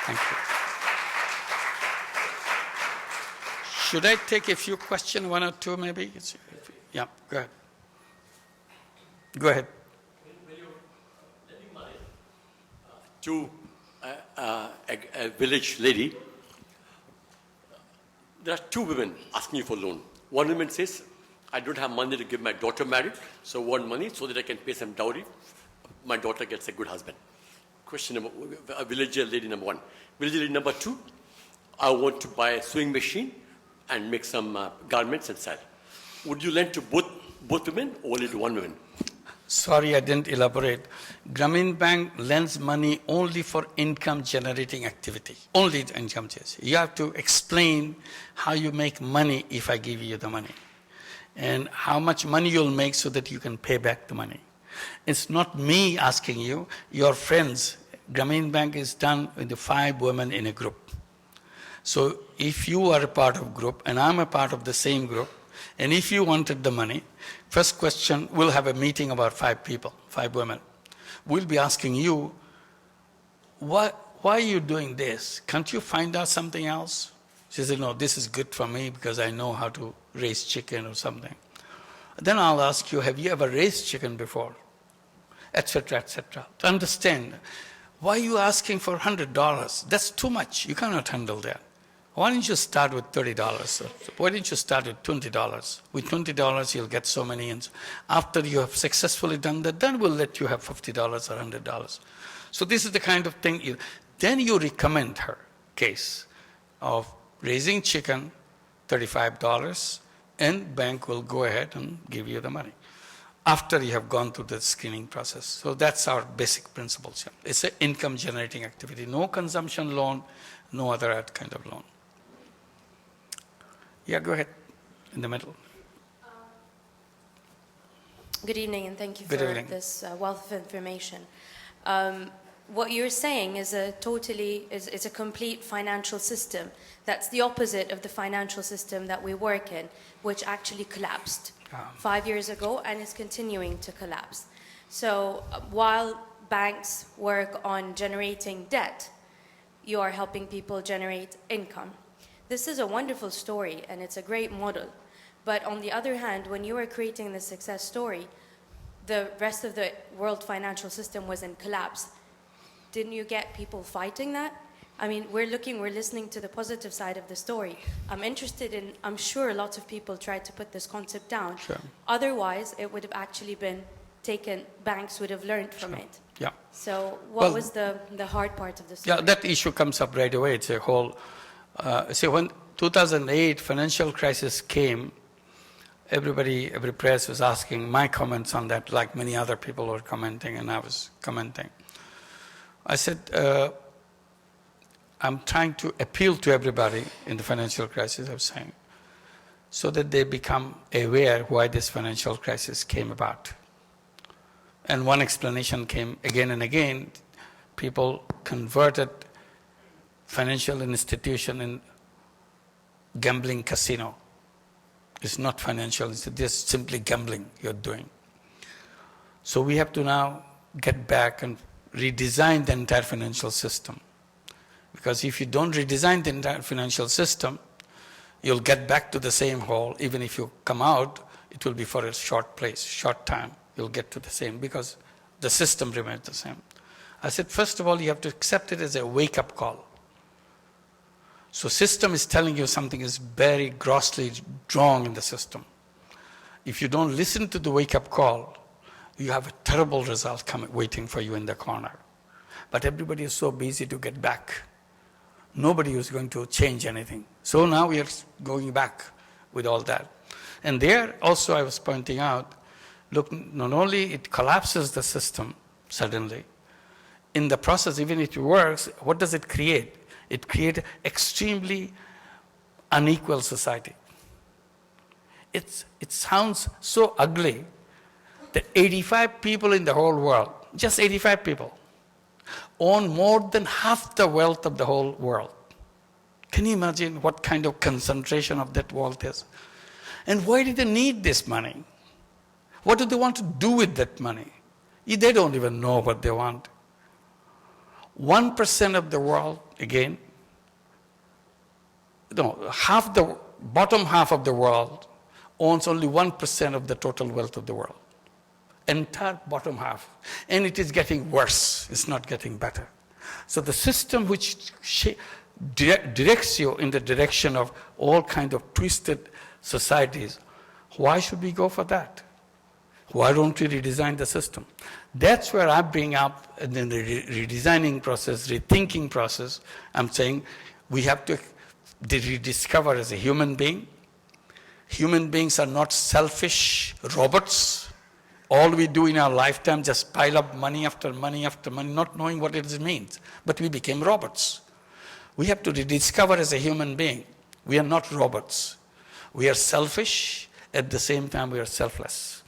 Thank you. Should I take a few questions, 1 or 2 maybe? Yeah, go ahead. Go ahead. When you're lending money to a village lady, there are 2 women asking you for loan. One woman says, I don't have money to give my daughter married, so I want money so that I can pay some dowry. My daughter gets a good husband. Question number, a villager lady number 1. Villager lady number 2, I want to buy a sewing machine and make some garments and sell. Would you lend to both women or only to one woman? Sorry, I didn't elaborate. Grameen Bank lends money only for income generating activity. Only the income generating. You have to explain how you make money if I give you the money. And how much money you'll make so that you can pay back the money. It's not me asking you, your friends. Grameen Bank is done with the 5 women in a group. So if you are a part of group and I'm a part of the same group, and if you wanted the money, first question, we'll have a meeting about 5 people, 5 women. We'll be asking you, why are you doing this? Can't you find out something else? She said, no, this is good for me because I know how to raise chicken or something. Then I'll ask you, have you ever raised chicken before? Etc., etc. To understand, why are you asking for $100? That's too much. You cannot handle that. Why don't you start with $30? Why don't you start with $20? With $20, you'll get so many. And after you have successfully done that, then we'll let you have $50 or $100. So this is the kind of thing. Then you recommend her case of raising chicken, $35, and bank will go ahead and give you the money after you have gone through the screening process. So that's our basic principles. It's an income generating activity. No consumption loan, no other kind of loan. Yeah, go ahead, in the middle. Good evening, and thank you for Good evening. this wealth of information. What you're saying is a complete financial system. That's the opposite of the financial system that we work in, which actually collapsed 5 years ago and is continuing to collapse. So while banks work on generating debt, you are helping people generate income. This is a wonderful story, and it's a great model. But on the other hand, when you were creating the success story, the rest of the world financial system was in collapse. Didn't you get people fighting that? I mean, we're listening to the positive side of the story. I'm sure lots of people tried to put this concept down. Sure. Otherwise, it would have actually been taken, banks would have learned from it. Yeah. So what was the hard part of the story? Yeah, that issue comes up right away. It's a whole, when 2008 financial crisis came, every press was asking my comments on that, like many other people were commenting, and I was commenting. I said, I'm trying to appeal to everybody in the financial crisis, I was saying, so that they become aware why this financial crisis came about. And one explanation came again and again. People converted financial institution in gambling casino. It's not financial, it's just simply gambling you're doing. So we have to now get back and redesign the entire financial system. Because if you don't redesign the entire financial system, you'll get back to the same hole. Even if you come out, it will be for a short time. You'll get to the same because the system remains the same. I said, first of all, you have to accept it as a wake-up call. So system is telling you something is very grossly wrong in the system. If you don't listen to the wake-up call, you have a terrible result waiting for you in the corner. But everybody is so busy to get back. Nobody is going to change anything. So now we are going back with all that. And there also I was pointing out, look, not only it collapses the system suddenly, in the process, even if it works, what does it create? It creates extremely unequal society. It sounds so ugly that 85 people in the whole world, just 85 people, own more than half the wealth of the whole world. Can you imagine what kind of concentration of that wealth is? And why do they need this money? What do they want to do with that money? They don't even know what they want. 1% of the world, again, bottom half of the world owns only 1% of the total wealth of the world. Entire bottom half. And it is getting worse. It's not getting better. So the system which directs you in the direction of all kinds of twisted societies, why should we go for that? Why don't we redesign the system? That's where I bring up in the redesigning process, rethinking process. I'm saying we have to rediscover as a human being. Human beings are not selfish robots. All we do in our lifetime just pile up money after money after money, not knowing what it means. But we became robots. We have to rediscover as a human being. We are not robots. We are selfish, at the same time we are selfless.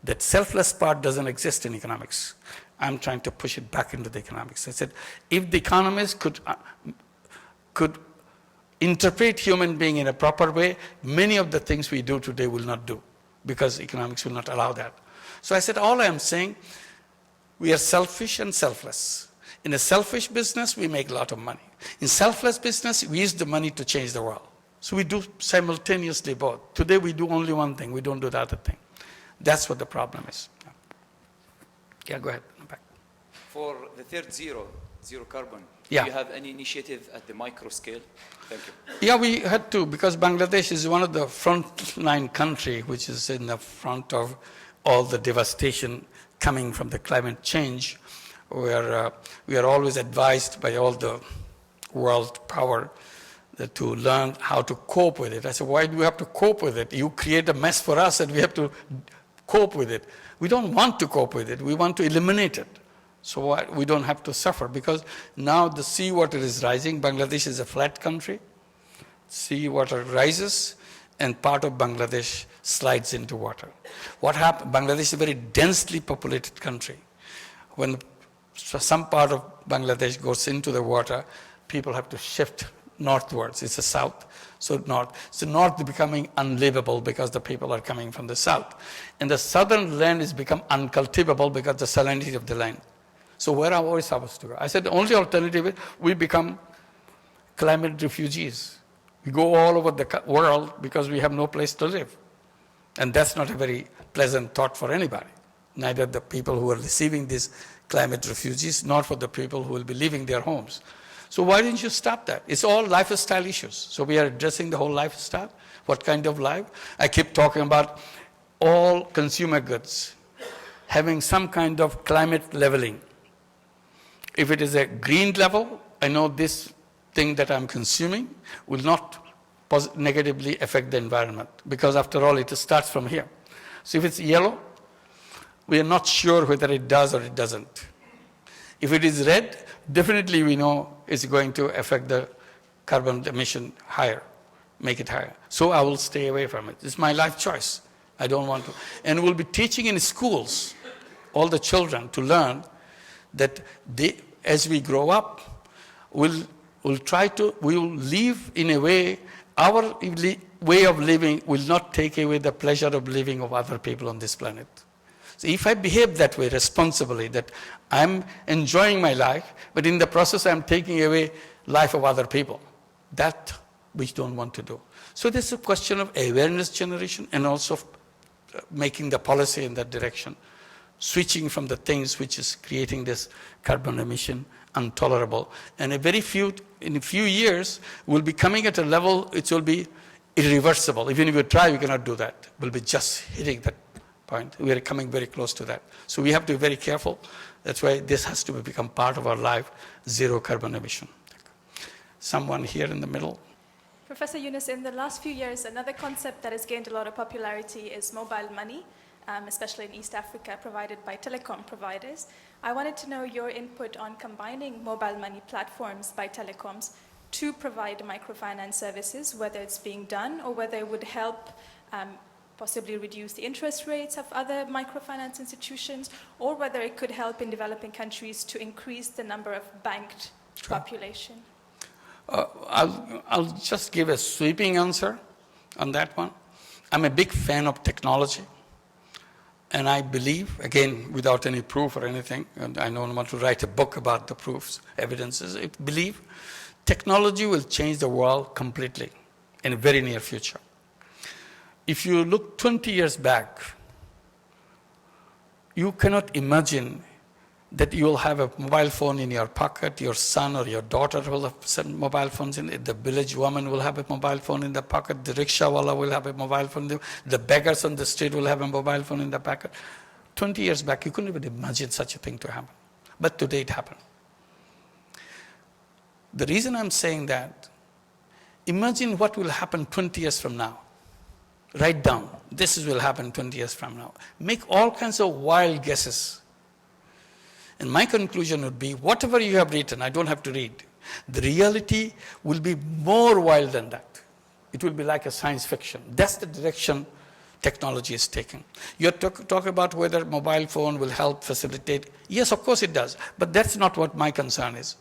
That selfless part doesn't exist in economics. I'm trying to push it back into the economics. I said, if the economists could interpret human being in a proper way, many of the things we do today will not do, because economics will not allow that. So I said, all I am saying, we are selfish and selfless. In a selfish business, we make a lot of money. In selfless business, we use the money to change the world. So we do simultaneously both. Today we do only one thing, we don't do the other thing. That's what the problem is. Yeah, go ahead. Back. For the third zero carbon, Yeah. do you have any initiative at the micro scale? Thank you. Yeah, we had to, because Bangladesh is one of the frontline country which is in the front of all the devastation coming from the climate change, where we are always advised by all the world power to learn how to cope with it. I said, why do we have to cope with it? You create a mess for us and we have to cope with it. We don't want to cope with it. We want to eliminate it. So we don't have to suffer, because now the seawater is rising. Bangladesh is a flat country. Seawater rises and part of Bangladesh slides into water. What happened? Bangladesh is a very densely populated country. When some part of Bangladesh goes into the water, people have to shift northwards. It's the south, so north. So north is becoming unlivable because the people are coming from the south. And the southern land has become uncultivable because of the salinity of the land. So where are we supposed to go? I said the only alternative is we become climate refugees. We go all over the world because we have no place to live. And that's not a very pleasant thought for anybody. Neither the people who are receiving these climate refugees, nor for the people who will be leaving their homes. So why didn't you stop that? It's all lifestyle issues. So we are addressing the whole lifestyle. What kind of life? I keep talking about all consumer goods having some kind of climate leveling. If it is a green level, I know this thing that I'm consuming will not negatively affect the environment, because after all, it starts from here. So if it's yellow, we are not sure whether it does or it doesn't. If it is red, definitely we know it's going to affect the carbon emission higher, make it higher. So I will stay away from it. It's my life choice. I don't want to. And we'll be teaching in schools, all the children, to learn that as we grow up, we will live in a way, our way of living will not take away the pleasure of living of other people on this planet. So if I behave that way responsibly, that I'm enjoying my life, but in the process I'm taking away life of other people, that we don't want to do. So this is a question of awareness generation and also making the policy in that direction, switching from the things which is creating this carbon emission intolerable. And in a few years, we'll be coming at a level which will be irreversible. Even if you try, we cannot do that. We'll be just hitting that point. We are coming very close to that. So we have to be very careful. That's why this has to become part of our life, zero carbon emission. Someone here in the middle. Professor Yunus, in the last few years, another concept that has gained a lot of popularity is mobile money, especially in East Africa, provided by telecom providers. I wanted to know your input on combining mobile money platforms by telecoms to provide microfinance services, whether it's being done or whether it would help possibly reduce the interest rates of other microfinance institutions, or whether it could help in developing countries to increase the number of banked population. I'll just give a sweeping answer on that one. I'm a big fan of technology. And I believe, again, without any proof or anything, and I don't want to write a book about the proofs, evidences, I believe technology will change the world completely in the very near future. If you look 20 years back, you cannot imagine that you'll have a mobile phone in your pocket, your son or your daughter will have some mobile phones in it, the village woman will have a mobile phone in the pocket, the rickshawala will have a mobile phone, the beggars on the street will have a mobile phone in the pocket. 20 years back, you couldn't even imagine such a thing to happen. But today it happened. The reason I'm saying that, Imagine what will happen 20 years from now. Write down, will happen 20 years from now. Make all kinds of wild guesses. And my conclusion would be, whatever you have written, I don't have to read. The reality will be more wild than that. It will be like a science fiction. That's the direction technology is taking. You talk about whether mobile phone will help facilitate. Yes, of course it does. But that's not what my concern is.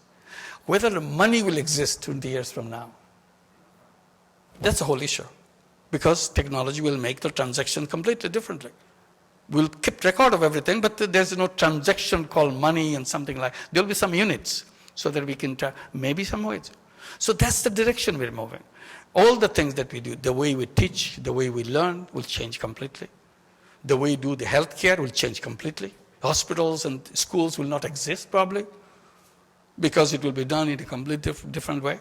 Whether the money will exist 20 years from now. That's the whole issue. Because technology will make the transaction completely differently. We'll keep record of everything, but there's no transaction called money and something like. There'll be some units so that we can maybe some ways. So that's the direction we're moving. All the things that we do, the way we teach, the way we learn will change completely. The way we do the healthcare will change completely. Hospitals and schools will not exist probably because it will be done in a completely different way.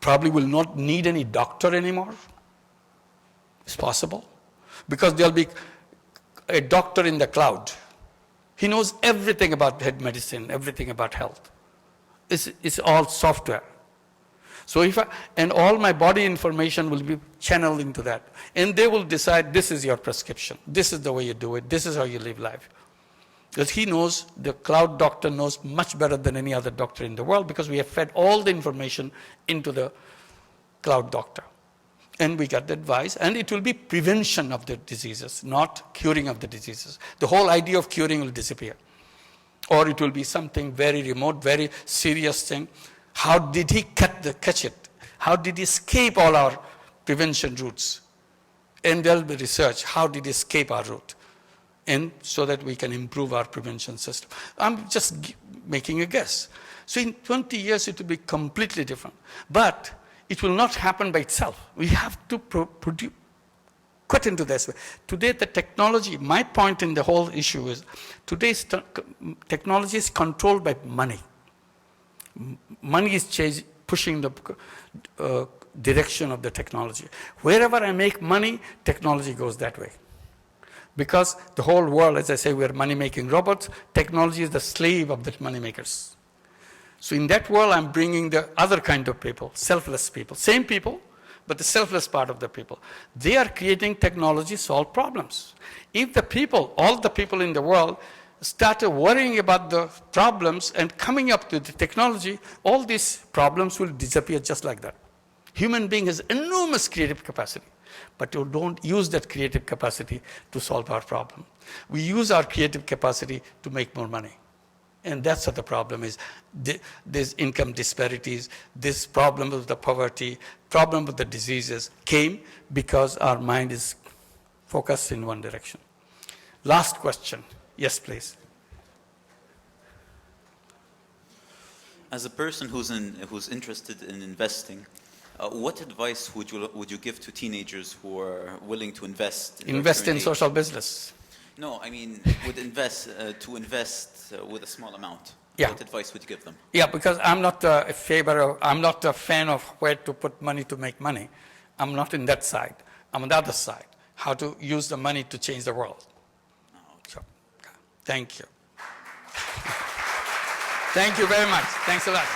Probably will not need any doctor anymore. It's possible. Because there'll be a doctor in the cloud. He knows everything about medicine, everything about health. It's all software. So and all my body information will be channeled into that. And they will decide this is your prescription. This is the way you do it. This is how you live life. Because he knows, the cloud doctor knows much better than any other doctor in the world because we have fed all the information into the cloud doctor. And we got the advice, and it will be prevention of the diseases, not curing of the diseases. The whole idea of curing will disappear. Or it will be something very remote, very serious thing. How did he catch it? How did he escape all our prevention routes? And there'll be research. How did he escape our route? And so that we can improve our prevention system. I'm just making a guess. So in 20 years, it will be completely different. But it will not happen by itself. We have to put into this. Today, the technology, my point in the whole issue is, today's technology is controlled by money. Money is pushing the direction of the technology. Wherever I make money, technology goes that way. Because the whole world, as I say, we're money-making robots. Technology is the slave of the money makers. So in that world, I'm bringing the other kind of people, selfless people. Same people, but the selfless part of the people. They are creating technology to solve problems. If the people, all the people in the world, started worrying about the problems and coming up with the technology, all these problems will disappear just like that. Human being has enormous creative capacity, but you don't use that creative capacity to solve our problem. We use our creative capacity to make more money. And that's what the problem is. These income disparities, this problem of the poverty, problem of the diseases came because our mind is focused in one direction. Last question. Yes, please. As a person who's interested in investing, what advice would you give to teenagers who are willing to invest? Invest in social business. No, I mean, would invest with a small amount. Yeah. What advice would you give them? Yeah, because I'm not I'm not a fan of where to put money to make money. I'm not in that side. I'm on the other side. How to use the money to change the world. So, thank you. Thank you very much. Thanks a lot.